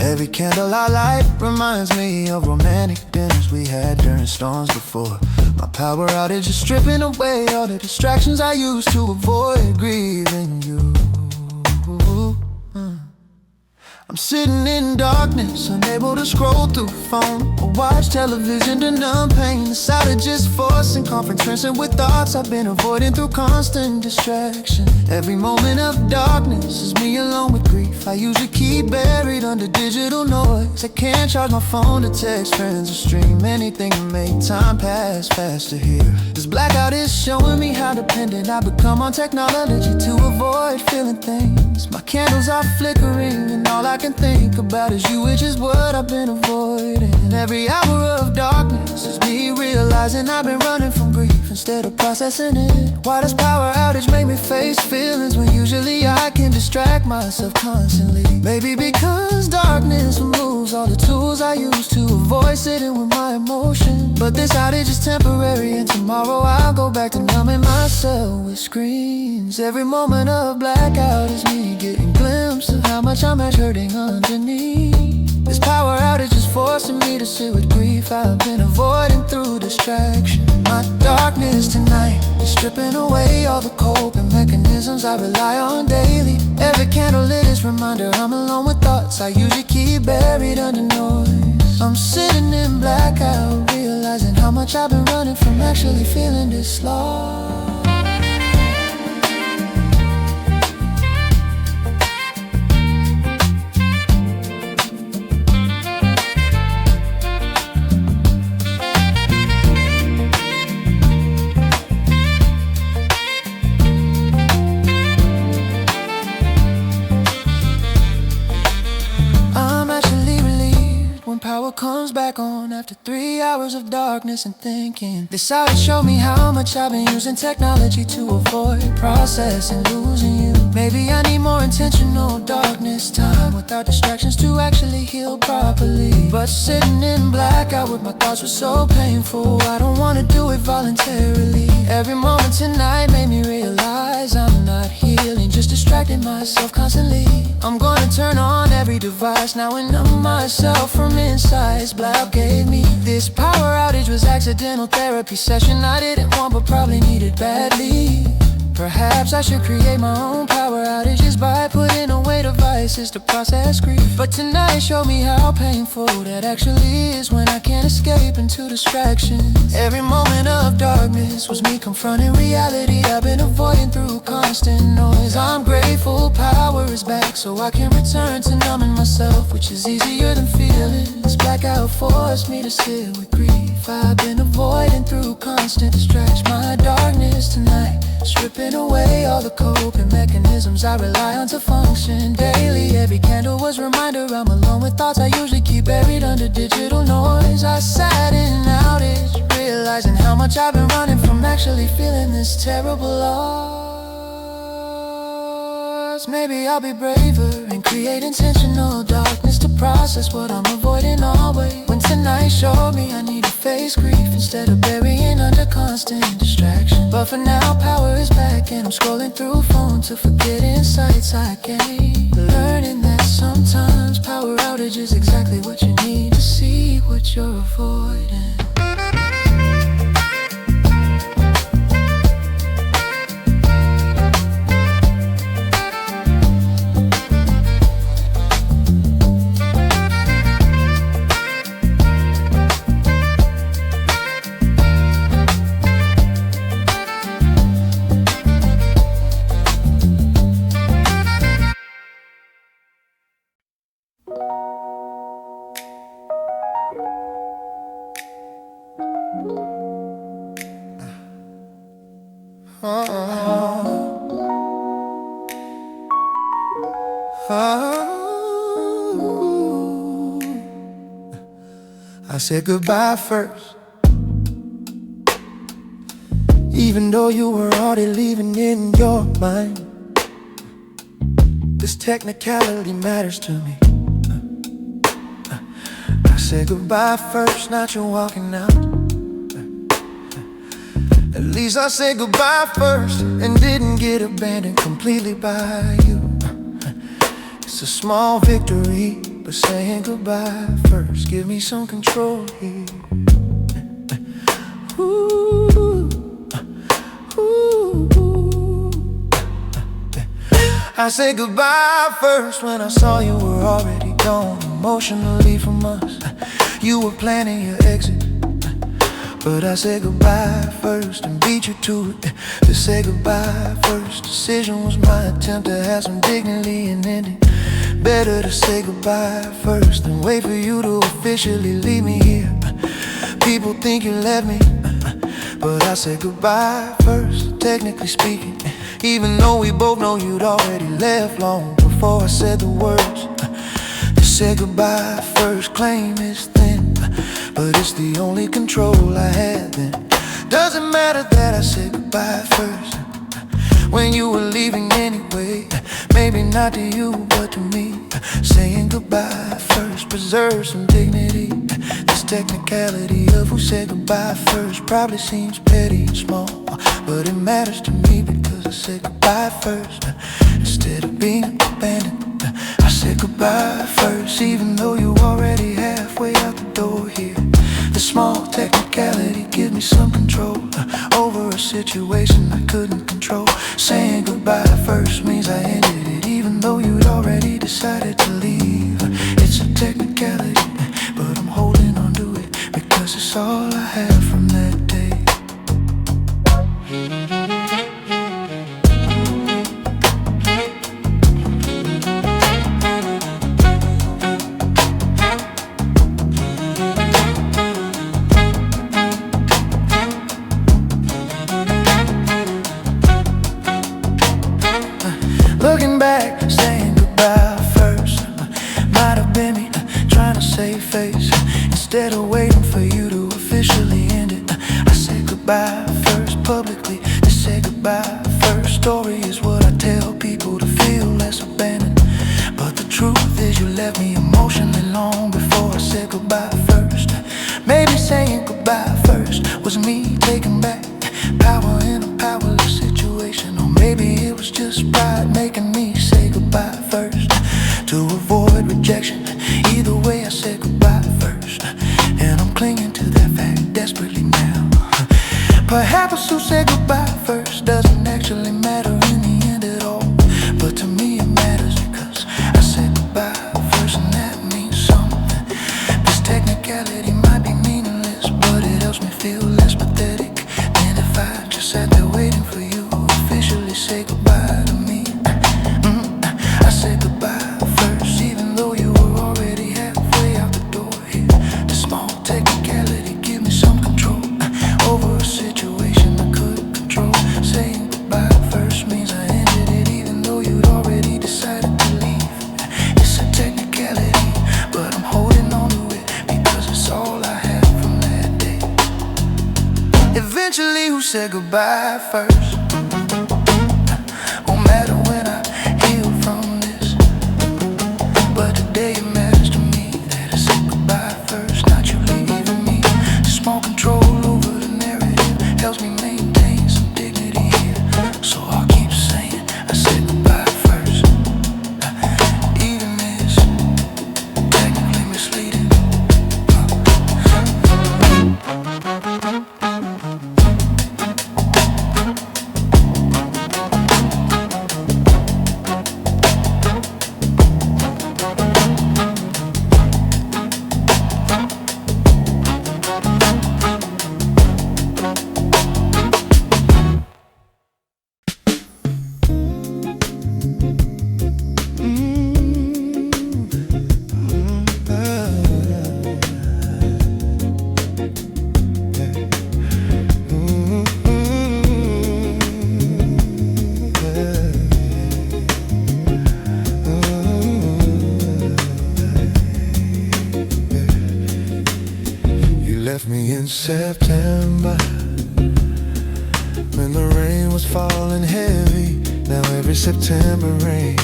Every candle I light reminds me of romantic dinners we had during storms before. My power outage is stripping away all the distractions I used to avoid grieving you. I'm sitting in darkness, unable to scroll through phone or watch television to numb pain. The sight of just forcing conference with thoughts I've been avoiding through constant distraction. Every moment of darkness is me alone with grief. I usually keep buried under digital noise. I can't charge my phone to text friends or stream anything to make time pass faster here. This blackout is showing me how dependent I've become on technology to avoid feeling things. My candles are flickering and all I can think about is you, which is what I've been avoiding. Every hour of darkness is me realizing I've been running from grief instead of processing it. Why does power outage make me face feelings when usually I can distract myself constantly? Maybe because darkness removes all the tools I use to avoid sitting with my emotions. But this outage is temporary and tomorrow I'll go back to numbing myself with screens. Every moment of blackout is me getting a glimpse of how much I'm hurting underneath. This power outage is forcing me to sit with grief I've been avoiding through distraction. My darkness tonight is stripping away all the coping mechanisms I rely on daily. Every candle lit is reminder I'm alone with thoughts I usually keep buried under noise. I'm sitting in blackout, realizing how much I've been running from actually feeling this lost. Power comes back on after 3 hours of darkness and thinking. This outage showed me how much I've been using technology to avoid processing losing you. Maybe I need more intentional darkness time without distractions to actually heal properly. But sitting in blackout with my thoughts was so painful, I don't want to do it voluntarily. Every moment tonight made me realize I'm not healing, just distracting myself constantly. I'm gonna turn on every device now and numb myself from inside. Black gave me this power outage was accidental therapy session I didn't want but probably needed badly. Perhaps I should create my own power outages by putting away devices to process grief. But tonight showed me how painful that actually is when I can't escape into distractions. Every moment of darkness was me confronting reality I've been avoiding through constant noise. I'm grateful power is back so I can return to numbing myself, which is easier than feeling. This blackout forced me to sit with grief I've been avoiding through constant distraction. My darkness tonight stripping away all the coping mechanisms I rely on to function daily. Every candle was a reminder I'm alone with thoughts I usually keep buried under digital noise. I sat in outage, realizing how much I've been running from actually feeling this terrible loss. Maybe I'll be braver and create intentional darkness to process what I'm avoiding always. When tonight showed me I need to face grief instead of burying under constant distraction. But for now power is back and I'm scrolling through phone to forget insights I gained. Learning that sometimes power outage is exactly what you need to see what you're avoiding. I said goodbye first, even though you were already leaving in your mind. This technicality matters to me. I said goodbye first, not you walking out. At least I said goodbye first and didn't get abandoned completely by you. It's a small victory, but saying goodbye first, give me some control here. Ooh, ooh, ooh. I said goodbye first when I saw you were already gone emotionally from us. You were planning your exit, but I said goodbye first and beat you to it. To say goodbye first decision was my attempt to have some dignity and end it. Better to say goodbye first than wait for you to officially leave me here. People think you left me, but I said goodbye first, technically speaking. Even though we both know you'd already left long before I said the words. To say goodbye first, claim is thin, but it's the only control I had then. Doesn't matter that I said goodbye first when you were leaving anyway. Maybe not to you, but to me. Saying goodbye first preserves some dignity. This technicality of who said goodbye first probably seems petty and small, but it matters to me because I said goodbye first. Instead of being abandoned, I said goodbye first, even though you already halfway out the door here. The small technicality gives me some control over a situation I couldn't control. Saying goodbye first means I ended it, even though you'd already decided to leave. It's a technicality, but I'm holding on to it because it's all I have from that day. Looking back, saying goodbye first might have been me trying to save face. Instead of waiting for you to officially end it, I said goodbye first publicly. To say goodbye first story is what I tell people to feel less abandoned. But the truth is you left me emotionally long before I said goodbye first. Maybe saying goodbye first was me taking back power in a powerless situation. Or maybe it was just pride making me say goodbye first to avoid rejection. Either way I said goodbye first, and I'm clinging to that fact desperately now. Perhaps who said goodbye first doesn't actually matter in the end at all, but to me it matters because I said goodbye first, and that means something. This technicality might be meaningless, but it helps me feel less pathetic than if I just sat there waiting for you to officially say goodbye to me. I said goodbye first, even though you were already halfway out the door here. The small technicality give me some control over a situation I couldn't control. Saying goodbye first means I ended it, even though you'd already decided to leave. It's a technicality, but I'm holding on to it because it's all I have from that day. Eventually, who said goodbye first? Won't matter when I heal from this, but today it matters to me that I said goodbye first, not you leaving me. Small control over the narrative helps me maintain some dignity here, so I'll keep saying I said goodbye first, even it's technically misleading. Left me in September when the rain was falling heavy. Now every September rain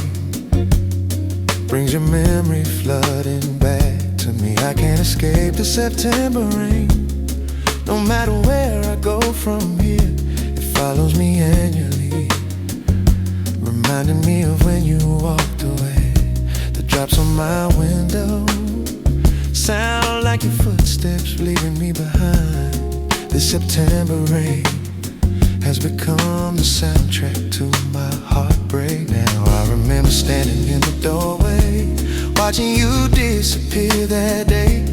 brings your memory flooding back to me. I can't escape the September rain. No matter where I go from here, it follows me annually, reminding me of when you walked away. The drops on my window sound like your footsteps leaving me behind. This September rain has become the soundtrack to my heartbreak. Now I remember remember standing in the doorway, watching you disappear that day,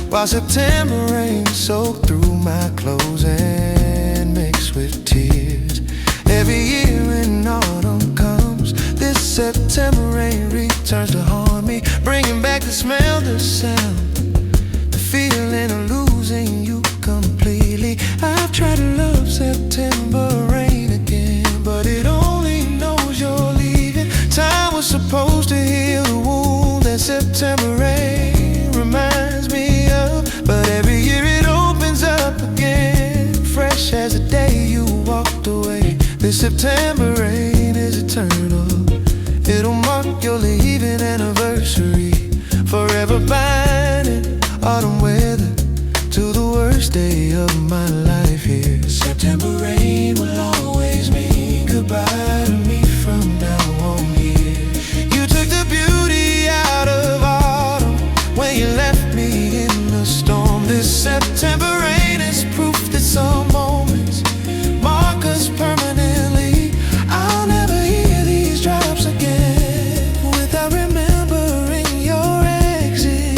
while September rain soaked through my clothes and mixed with tears. Every year when autumn comes, this September rain returns to haunt me, bringing back the smell, the sound, the feeling of losing you completely. I've tried to love September rain again, but it only knows you're leaving. Time was supposed to heal the wound that September rain reminds me of, but every year it opens up again, fresh as the day you walked away. This September rain is eternal. It'll mark your leaving anniversary, forever binding autumn weather to the worst day of my life here. September rain will always mean goodbye to me from now on here. You took the beauty out of autumn when you left me in the storm. This September rain is proof that some moments mark us permanently. I'll never hear these drops again without remembering your exit.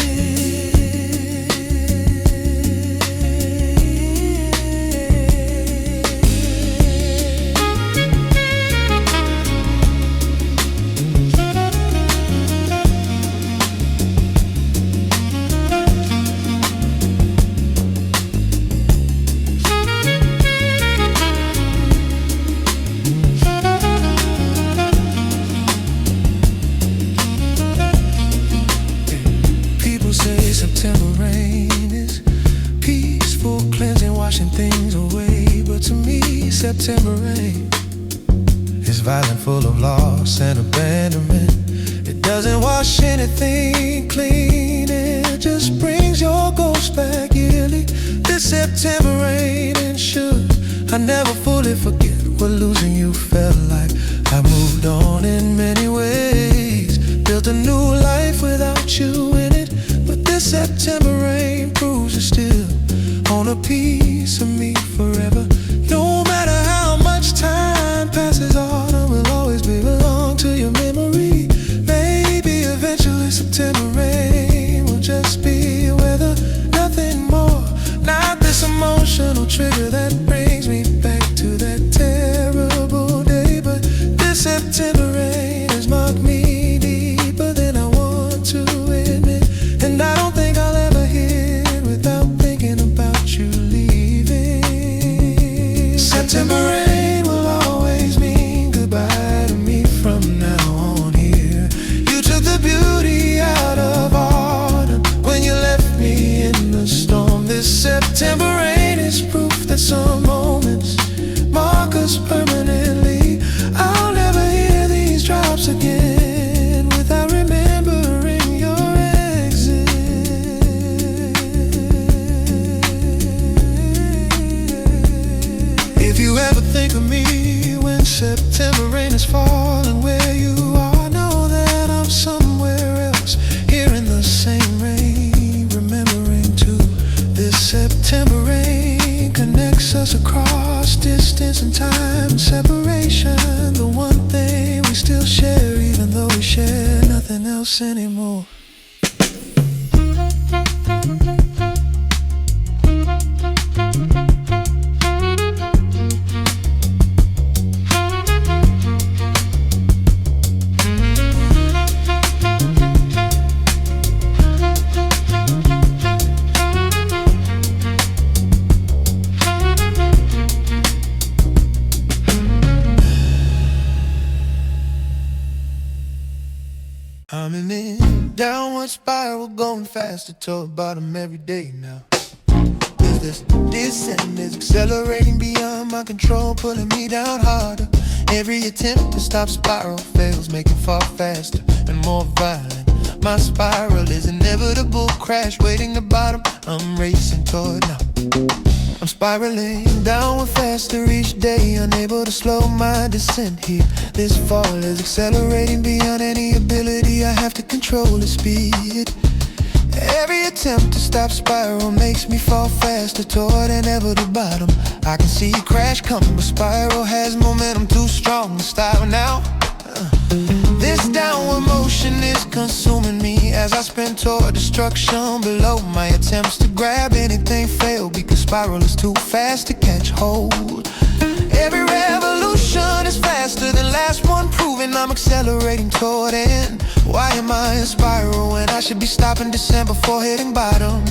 September rain is peaceful, cleansing, washing things away. But to me, September rain is violent, full of loss and abandonment. It doesn't wash anything clean, it just brings your ghost back yearly. This September rain ensures I never fully forget what losing you felt like. I moved on in many ways, built a new life without you in it. This September rain proves you're still on a piece of me forever. No matter how much time passes, autumn will always belong to your memory. Maybe eventually September rain will just be weather, nothing more. Not this emotional trigger that brings me back to that terrible day. But this September rain has marked me deeper than I want to admit. And I don't think I'll ever hear it without thinking about you leaving. September rain will always mean goodbye to me from now on here. You took the beauty out of autumn when you left me in the storm. This September rain is proof that some moments mark us permanently. I'll never hear these drops again without remembering your exit. If you ever think of me when September rain is falling where you are, know that I'm somewhere else, hearing the same rain, remembering too. This September rain connects us across distance and time and separation. The one thing we still share, even though we share nothing else anymore. I'm in a downward spiral, going faster toward the bottom every day now. This descent is accelerating beyond my control, pulling me down harder. Every attempt to stop spiral fails, making fall faster and more violent. My spiral is inevitable, crash waiting to bottom. I'm racing toward now. I'm spiraling downward faster each day, unable to slow my descent here. This fall is accelerating beyond any ability I have to control its speed. Every attempt to stop spiral makes me fall faster toward inevitable bottom. I can see crash coming, but spiral has momentum too strong to stop now. This downward motion is consuming me as I spin toward destruction below. My attempts to grab anything fail because spiral is too fast to catch hold. Every revolution is faster than last one, proving I'm accelerating toward end. Why am I in spiral when I should be stopping descent before hitting bottom?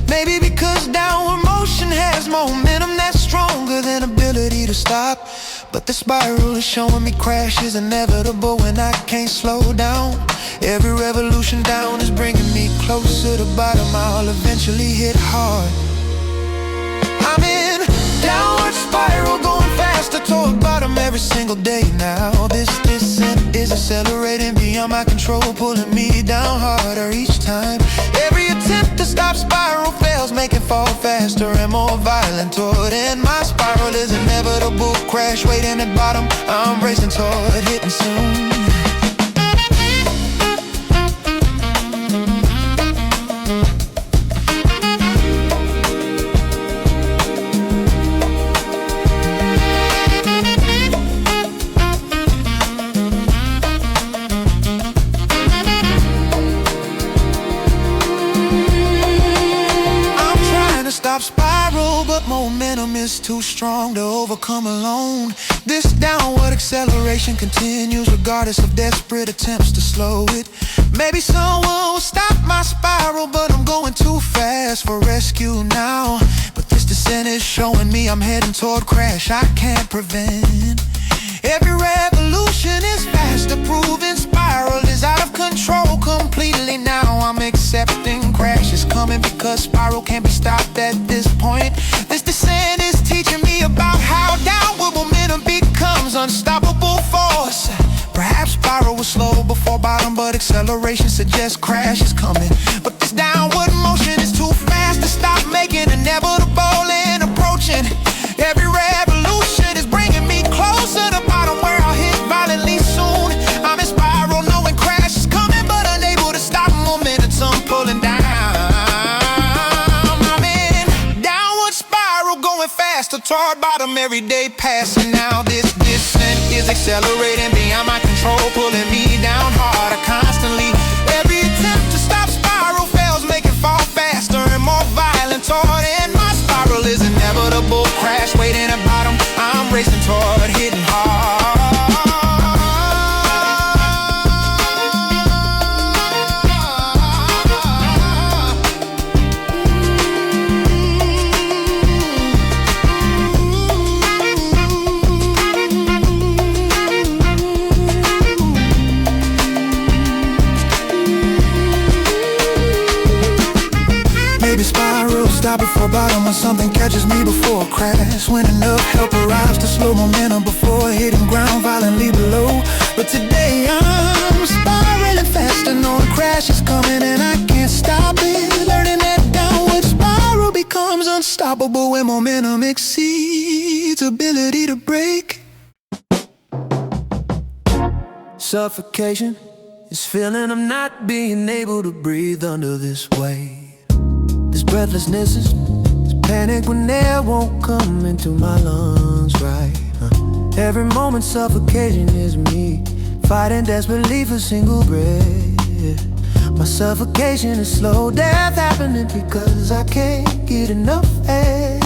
Maybe because downward motion has momentum that's stronger than ability to stop. But the spiral is showing me crash is inevitable when I can't slow down. Every revolution down is bringing me closer to bottom. I'll eventually hit hard. I'm in downward spiral, going faster toward bottom every single day now. This descent is accelerating beyond my control, pulling me down harder each time. Every attempt to stop spiral fails, make it fall faster and more violent toward end. My spiral is inevitable, crash waiting at bottom. I'm racing toward hitting soon. Stop spiral, but momentum is too strong to overcome alone. This downward acceleration continues regardless of desperate attempts to slow it. Maybe someone will stop my spiral, but I'm going too fast for rescue now. But this descent is showing me I'm heading toward crash I can't prevent. Every revolution is faster, proving spiral is out of control completely now. I'm accepting crash is coming because spiral can't be stopped at this point. This descent is teaching me about how downward momentum becomes unstoppable force. Perhaps spiral was slow before bottom, but acceleration suggests crash is coming. But this downward motion is too fast to stop, making inevitable and approaching. Every revolution is bringing me closer to bottom, where I'll hit violently soon. I'm in spiral, knowing crash is coming, but unable to stop momentum pulling down. I'm in downward spiral, going faster toward bottom every day passing. Now this descent is accelerating beyond my control, pulling me down harder constantly. Every attempt to stop spiral fails, make it fall faster and more violent toward end. My spiral is inevitable, crash waiting at bottom. I'm racing toward hitting hard. Maybe spiral stop before bottom when something catches me before a crash. When enough help arrives to slow momentum before hitting ground violently below. But today I'm spiraling faster, knowing crash is coming and I can't stop it. Learning that downward spiral becomes unstoppable when momentum exceeds ability to break. Suffocation is feeling I'm not being able to breathe under this weight. This breathlessness is panic when air won't come into my lungs right. Every moment suffocation is me fighting desperately for single breath. My suffocation is slow death happening because I can't get enough air.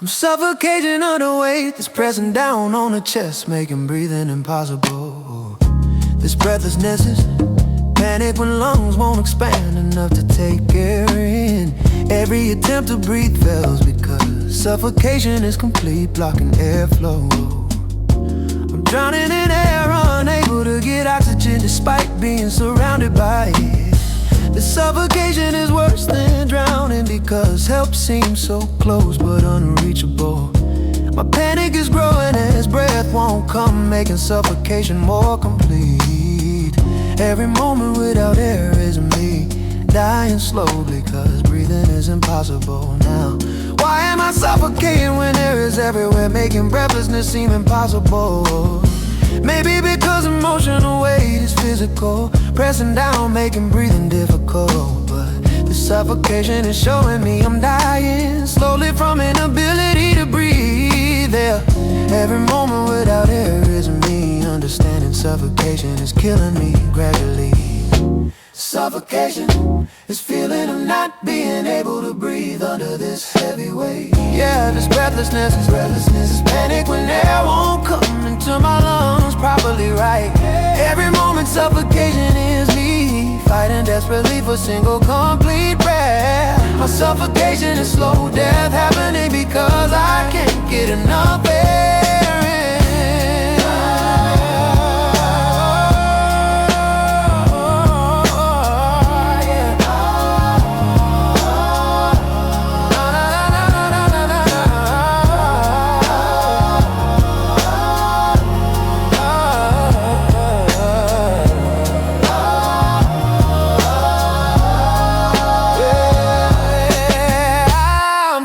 I'm suffocating under weight that's pressing down on the chest, making breathing impossible. This breathlessness is panic when lungs won't expand enough to take air in. Every attempt to breathe fails because suffocation is complete, blocking airflow. I'm drowning in air, unable to get oxygen despite being surrounded by it. The suffocation is worse than drowning because help seems so close but unreachable. My panic is growing as breath won't come, making suffocation more complete. Every moment without air is me dying slowly, cause breathing is impossible now. Why am I suffocating when air is everywhere, making breathlessness seem impossible? Maybe because emotional weight is physical, pressing down, making breathing difficult. But the suffocation is showing me I'm dying slowly from inability to breathe. Every moment without air is me under understanding suffocation is killing me gradually. Suffocation is feeling of not being able to breathe under this heavy weight. Yeah, this breathlessness is panic when air won't come into my lungs properly right. Every moment suffocation is me fighting desperately for single complete breath. My suffocation is slow death happening because I can't get enough air.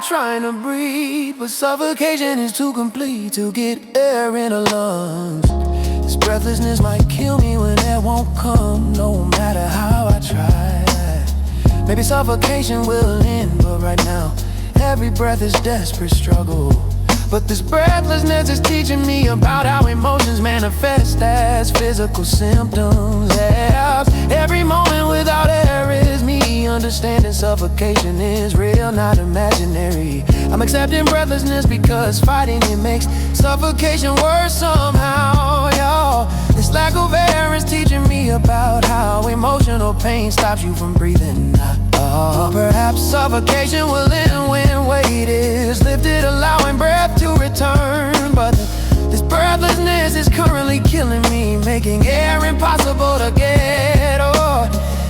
Trying to breathe, but suffocation is too complete to get air in the lungs. This breathlessness might kill me when air won't come, no matter how I try. Maybe suffocation will end, but right now every breath is desperate struggle. But this breathlessness is teaching me about how emotions manifest as physical symptoms. Yeah, every moment without air is me understanding suffocation is real, not imaginary. I'm accepting breathlessness because fighting it makes suffocation worse somehow, y'all. This lack of air is teaching me about how emotional pain stops you from breathing. Perhaps suffocation will end when weight is lifted, allowing breath to return. But this breathlessness is currently killing me, making air impossible to get.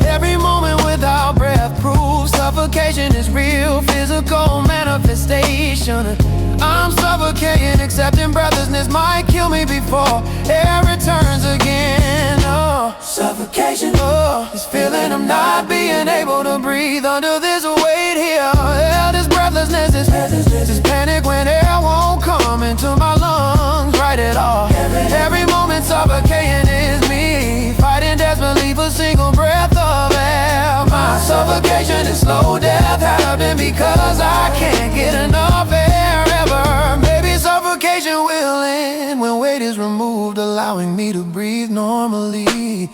Every moment without breath proves suffocation is real, physical manifestation. I'm suffocating, accepting breathlessness might kill me before air returns again. Suffocation, this feeling of not being able to breathe under this weight here. Yeah, this breathlessness is panic when air won't come into my lungs right at all. Every moment suffocating is me fighting desperately for single breath of air. My suffocation is slow death happening because I can't get enough air ever. Maybe suffocation will end when weight is removed, allowing me to breathe normally.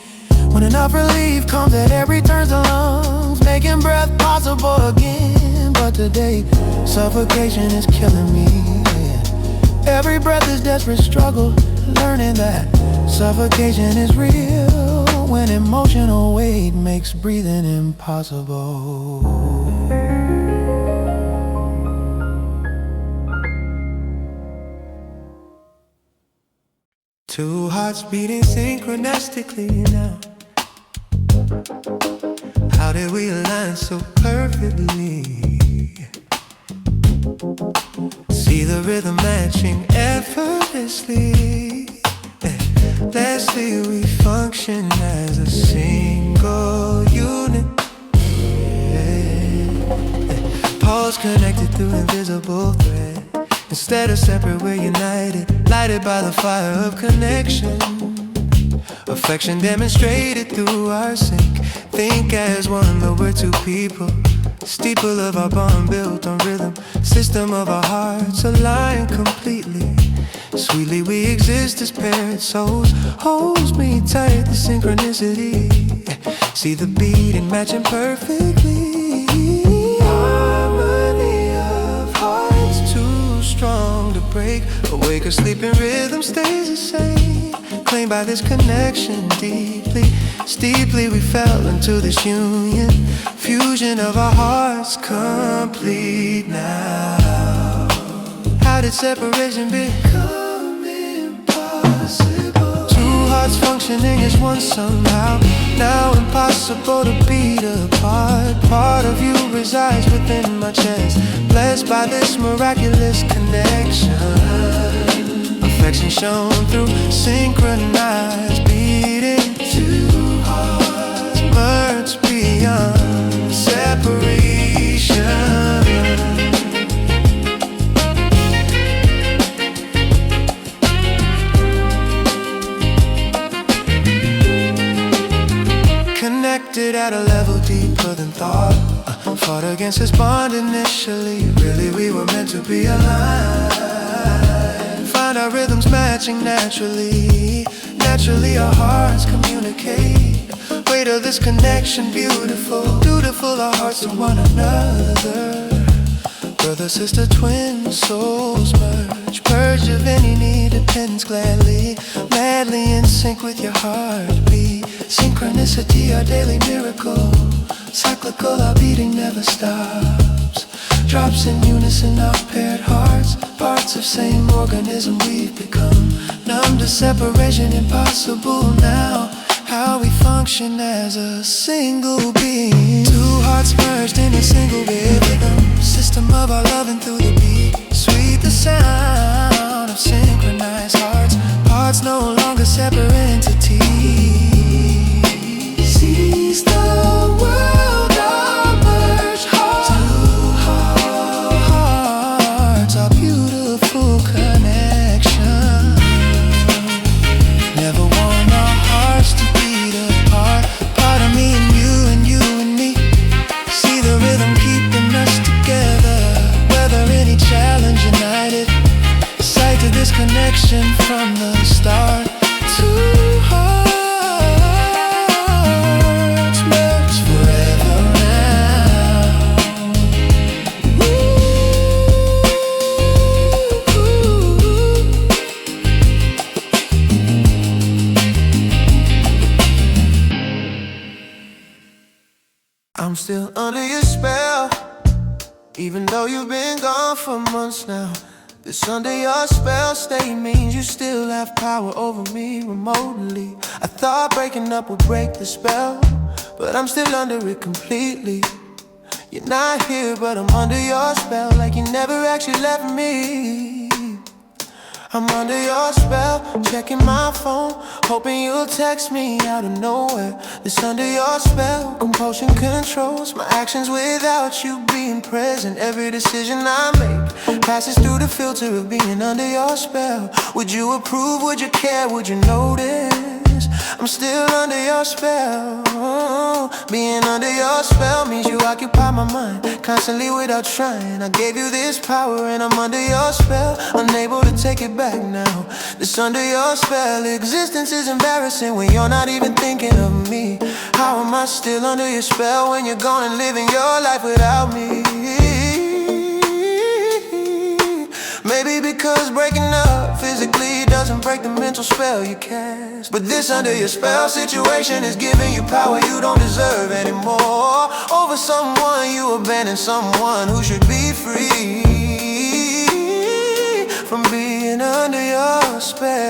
When enough relief comes that air returns to lungs, making breath possible again. But today, suffocation is killing me. Every breath is desperate struggle, learning that suffocation is real when emotional weight makes breathing impossible. Two hearts beating synchronistically now. How did we align so perfectly? See the rhythm matching effortlessly. Lastly, we function as a single unit. Pulse connected through invisible thread. Instead of separate, we're united, lighted by the fire of connection. Affection demonstrated through our sync. Think as one, though we're two people. Steeple of our bond built on rhythm. System of our hearts aligned completely. Sweetly we exist as paired souls. Holds me tight, the synchronicity. See the beating matching perfectly. Harmony of hearts too strong to break. Awake or sleeping rhythm stays the same. Claimed by this connection deeply. Steeply we fell into this union. Fusion of our hearts complete now. How did separation become impossible? Two hearts functioning as one somehow. Now impossible to beat apart. Part of you resides within my chest. Blessed by this miraculous connection. Affection shown through synchronized beating. Two hearts merged beyond separation. Connected at a level deeper than thought. Fought against this bond initially. Really we were meant to be aligned. Find our rhythms matching naturally. Naturally our hearts communicate. Weight of this connection beautiful. Dutiful our hearts to one another. Brother, sister, twin souls merge. Purge of any need, dependence gladly. Madly in sync with your heartbeat. Synchronicity, our daily miracle. Cyclical, our beating never stops. Drops in unison, our paired hearts. Parts of same organism we've become. Numb to separation, impossible now. How we function as a single being. Two hearts merged in a single rhythm. System of our loving through the beat. Sweet the sound of synchronized hearts. Parts no longer separate entities. Seize the world, our merged hearts. Two hearts, our beautiful connection. Never want our hearts to beat apart. Part of me and you and me. See the rhythm keeping us together. Weather any challenge united. Sight to this connection from the start. Two hearts merged forever now. I'm still under your spell, even though you've been gone for months now. This under your spell state means you still have power over me remotely. I thought breaking up would break the spell, but I'm still under it completely. You're not here, but I'm under your spell, like you never actually left me. I'm under your spell, checking my phone, hoping you'll text me out of nowhere. This under your spell, compulsion controls my actions without you being present. Every decision I make passes through the filter of being under your spell. Would you approve, would you care, would you notice? I'm still under your spell. Being under your spell means you occupy my mind constantly without trying. I gave you this power and I'm under your spell, unable to take it back now. This under your spell, existence is embarrassing when you're not even thinking of me. How am I still under your spell when you're gone and living your life without me? Maybe because breaking up physically doesn't break the mental spell you cast. But this under your spell situation is giving you power you don't deserve anymore. Over someone you abandon, someone who should be free from being under your spell.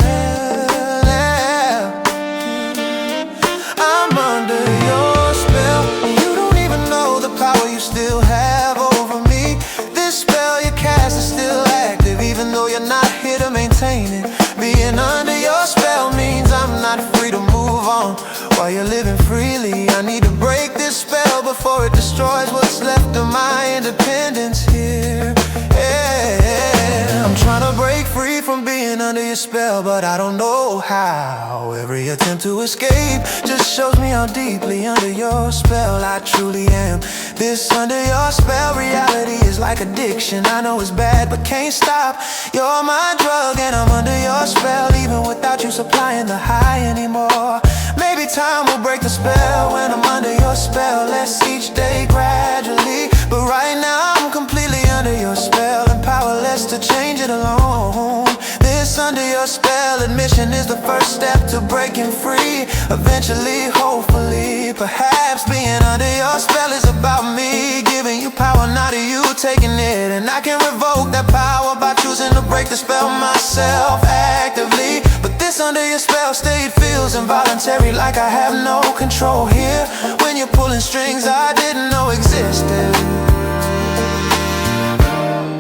I'm under your spell. You don't even know the power you still have over me. This spell you cast is still active, even though you're not here to maintain it. Being under your spell means I'm not free to move on. While you're living freely, I need to break this spell before it destroys what's left of my independence here. Yeah, I'm trying to break free from being under your spell, but I don't know how. Every attempt to escape just shows me how deeply under your spell I truly am. This under your spell reality is like addiction. I know it's bad, but can't stop. You're my drug and I'm under your spell, even without you supplying the high anymore. Maybe time will break the spell when I'm under your spell, less each day gradually. But right now I'm completely under your spell and powerless to change it alone. This under your spell admission is the first step to breaking free. Eventually, hopefully, perhaps being under your spell is about me giving you power, not you taking it. And I can revoke that power by choosing to break the spell myself actively. But this under your spell state feels involuntary, like I have no control here. When you're pulling strings I didn't know existed,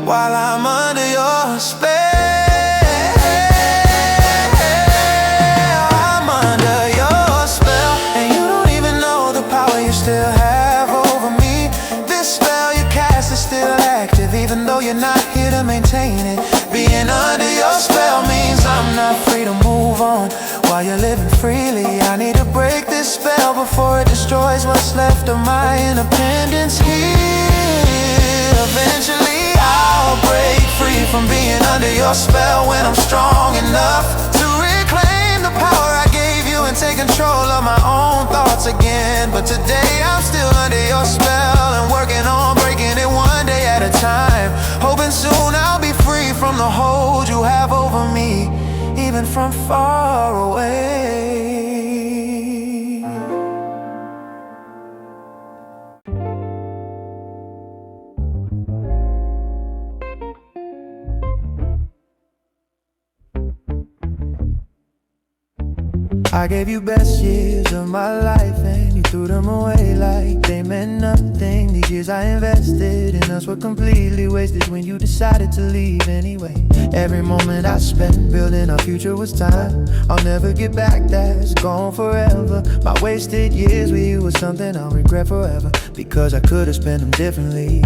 while I'm under your spell. I'm under your spell, and you don't even know the power you still have over me. This spell you cast is still active, even though you're not here to maintain it. Being under your spell means I'm not free to move on. While you're living freely, I need to break this spell before it destroys what's left of my independence here. Eventually I'll break free from being under your spell when I'm strong enough to reclaim the power I gave and take control of my own thoughts again. But today I'm still under your spell and working on breaking it one day at a time. Hoping soon I'll be free from the hold you have over me, even from far away. I gave you best years of my life and you threw them away like they meant nothing. These years I invested in us were completely wasted when you decided to leave anyway. Every moment I spent building our future was time I'll never get back, that's gone forever. My wasted years with you was something I'll regret forever, because I could have spent them differently.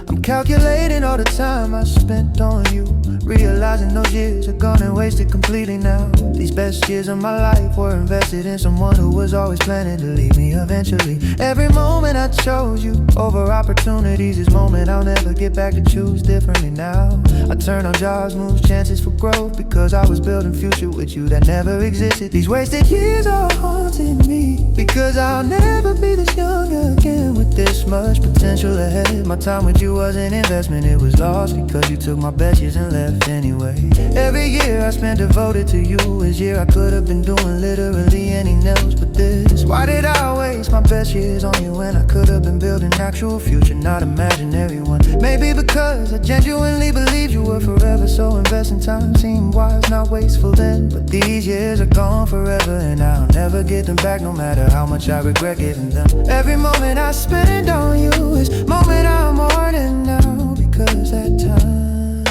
I'm calculating all the time I spent on you, realizing those years are gone and wasted completely now. These best years of my life were invested in someone who was always planning to leave me eventually. Every moment I chose you over opportunities. This moment I'll never get back to choose differently now. I turn on jobs, moves, chances for growth, because I was building future with you that never existed. These wasted years are haunting me, because I'll never be this young again with this much potential ahead. My time with you was an investment, it was lost because you took my best years and left anyway. Every year I spent devoted to you is year I could have been doing literally anything else but this. Why did I waste my best years on you when I could have been building actual future, not imaginary one? Maybe because I genuinely believed you were forever, so investing time seemed wise, not wasteful then. But these years are gone forever and I'll never get them back, no matter how much I regret giving them. Every moment I spend on you is moment I'm mourning now, because that time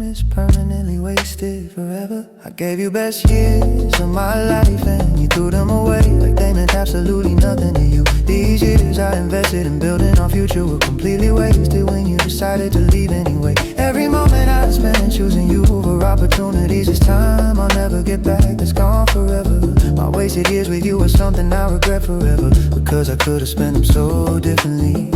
is permanently wasted forever. I gave you best years of my life and you threw them away like they meant absolutely nothing to you. These years I invested in building our future were completely wasted when you decided to leave anyway. Every moment I spent choosing you over opportunities. This time I'll never get back, that's gone forever. My wasted years with you are something I regret forever, because I could have spent them so differently.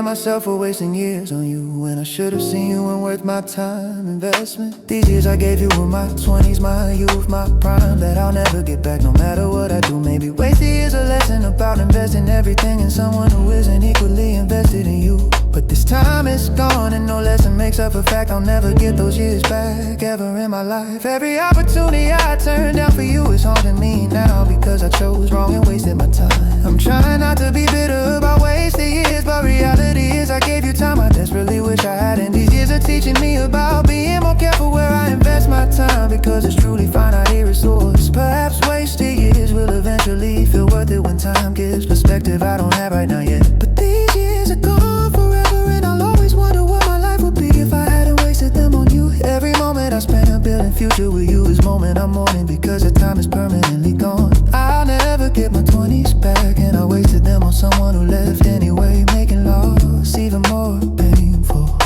Myself for wasting years on you when I should have seen you weren't worth my time investment. These years I gave you were my 20s, my youth, my prime, that I'll never get back no matter what I do. Maybe wasted years a lesson about investing everything in someone who isn't equally invested in you. But this time is gone and no lesson makes up for fact I'll never get those years back ever in my life. Every opportunity I turned down for you is haunting me now, because I chose wrong and wasted my time. I'm trying not to be bitter about wasted years, but reality is I gave you time I desperately wish I had. And these years are teaching me about being more careful where I invest my time, because it's truly finite a resource. Perhaps wasted years will eventually feel worth it when time gives perspective I don't have right now yet. But these years are gone forever and I'll always wonder what my life would be if I hadn't wasted them on you. Every moment I spent building future with you is moment I'm mourning, because the time is permanently gone. I'll never get my 20s back, and I wasted them on someone who left anyway, making loss even more painful.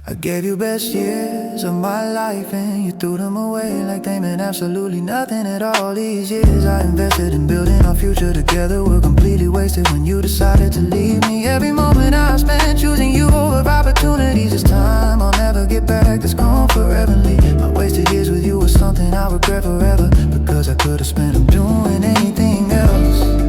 I gave you best years of my life and you threw them away like they meant absolutely nothing at all. These years I invested in building our future together were completely wasted when you decided to leave me. Every moment I spent choosing you over opportunities. This time I'll never get back, that's gone foreverly. My wasted years with you was something I regret forever, because I could have spent them doing anything else.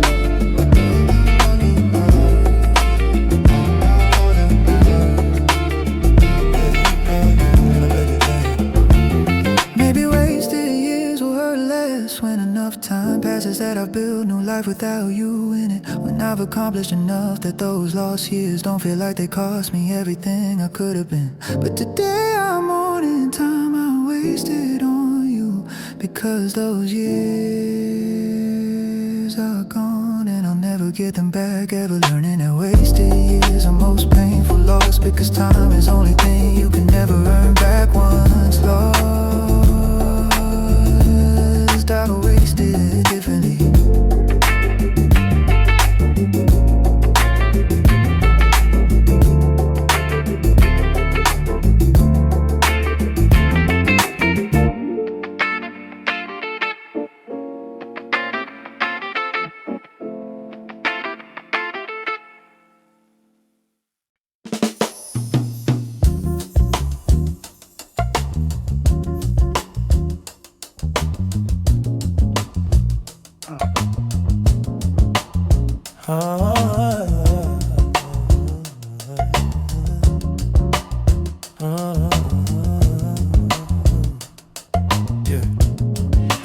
When enough time passes that I've built new life without you in it. When I've accomplished enough that those lost years don't feel like they cost me everything I could have been. But today I'm mourning time I wasted on you, because those years are gone and I'll never get them back ever. Learning that wasted years are most painful loss, because time is the only thing you can never earn back once lost. I wasted differently.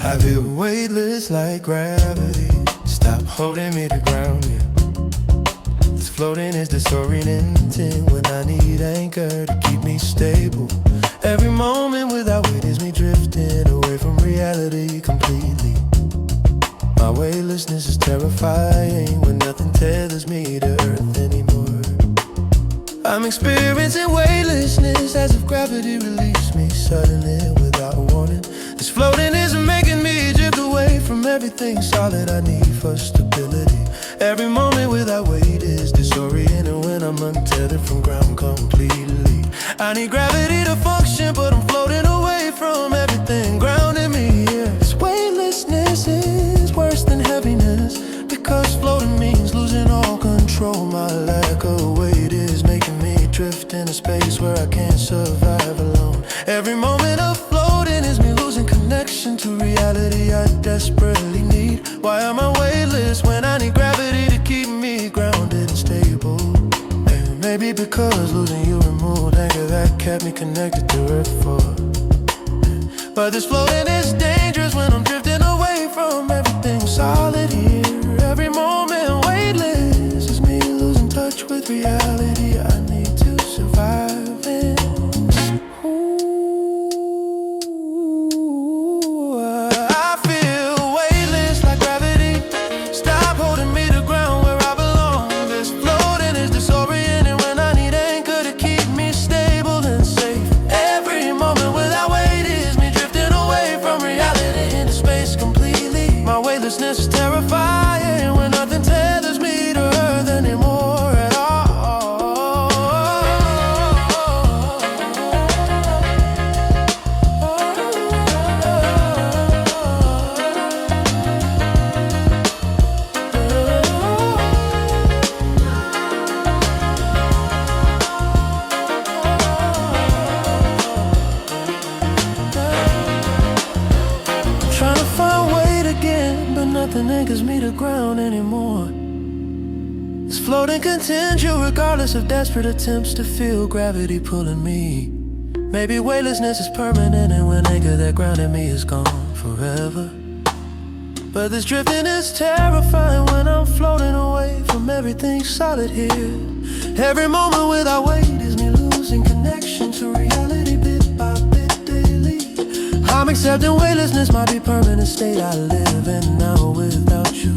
I feel weightless like gravity. Stop holding me to ground me. This floating is disorienting when I need anchor to keep me stable. Every moment without weight is me drifting away from reality completely. My weightlessness is terrifying when nothing tethers me to earth anymore. I'm experiencing weightlessness as if gravity released me suddenly without a warning. This floating is making me drift away from everything solid I need for stability. Every moment without weight is disorienting when I'm untethered from ground completely. I need gravity to function, but I'm floating away from everything grounding me here. This weightlessness is worse than heaviness, because floating means losing all control. My lack of weight is making me drift in a space where I can't survive alone. Every moment of floating is me losing connection to reality I desperately need. Why am I weightless when I need gravity to keep me grounded and stable? Maybe because losing you removed anchor that kept me connected to earth for. But this floating is dangerous when I'm drifting away from everything solid here. Every moment weightless is me losing touch with reality I need to survive in. I feel weightless like gravity. Stop holding me to ground where I belong. This floating is disorienting when I need anchor to keep me stable and safe. Every moment without weight is me drifting away from reality into space completely. My weightlessness is terrifying when nothing tethers me to earth anymore at all. Trying to find weight again, but nothing anchors me to ground anymore. This floating continue regardless of desperate attempts to feel gravity pulling me. Maybe weightlessness is permanent, and when anchor that grounded me is gone forever. But this drifting is terrifying when I'm floating away from everything solid here. Every moment without weight is me losing connection to reality bit by bit daily. I'm accepting weightlessness might be permanent state I live in now without you.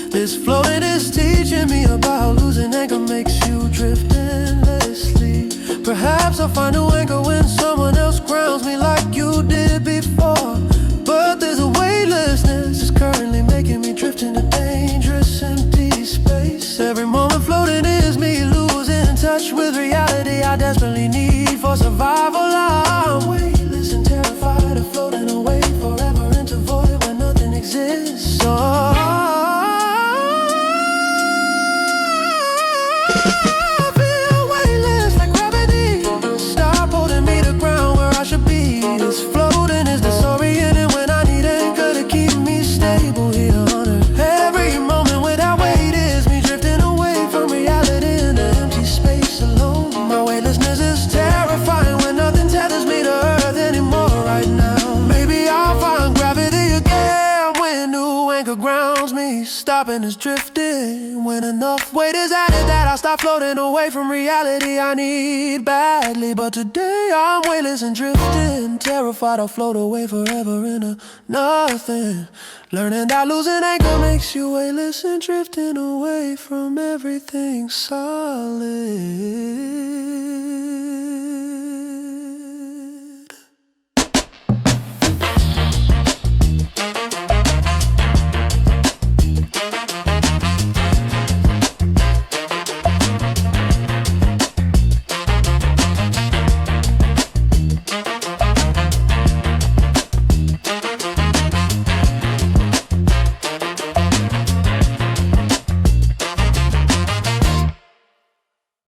This floating is teaching me about losing anchor makes you drift endlessly. Perhaps I'll find a anchor when someone else grounds me like you did before. But there's a weightlessness that's currently making me drift into dangerous empty space. Every moment floating is me losing touch with reality I desperately need for survival. I'm weightless and terrified of floating away forever into void where nothing exists. I feel weightless like gravity. Stop holding me to ground where I should be. This floating is disorienting when I need anchor to keep me stable here on earth. Every moment without weight is me drifting away from reality in an empty space alone. My weightlessness is terrifying when nothing tethers me to earth anymore right now. Maybe I'll find gravity again when new anchor grounds me. Stopping is drifting when enough weight is added that I'll stop floating away from reality I need badly. But today I'm weightless and drifting, terrified I'll float away forever into nothing. Learning that losing anchor makes you weightless and drifting away from everything solid.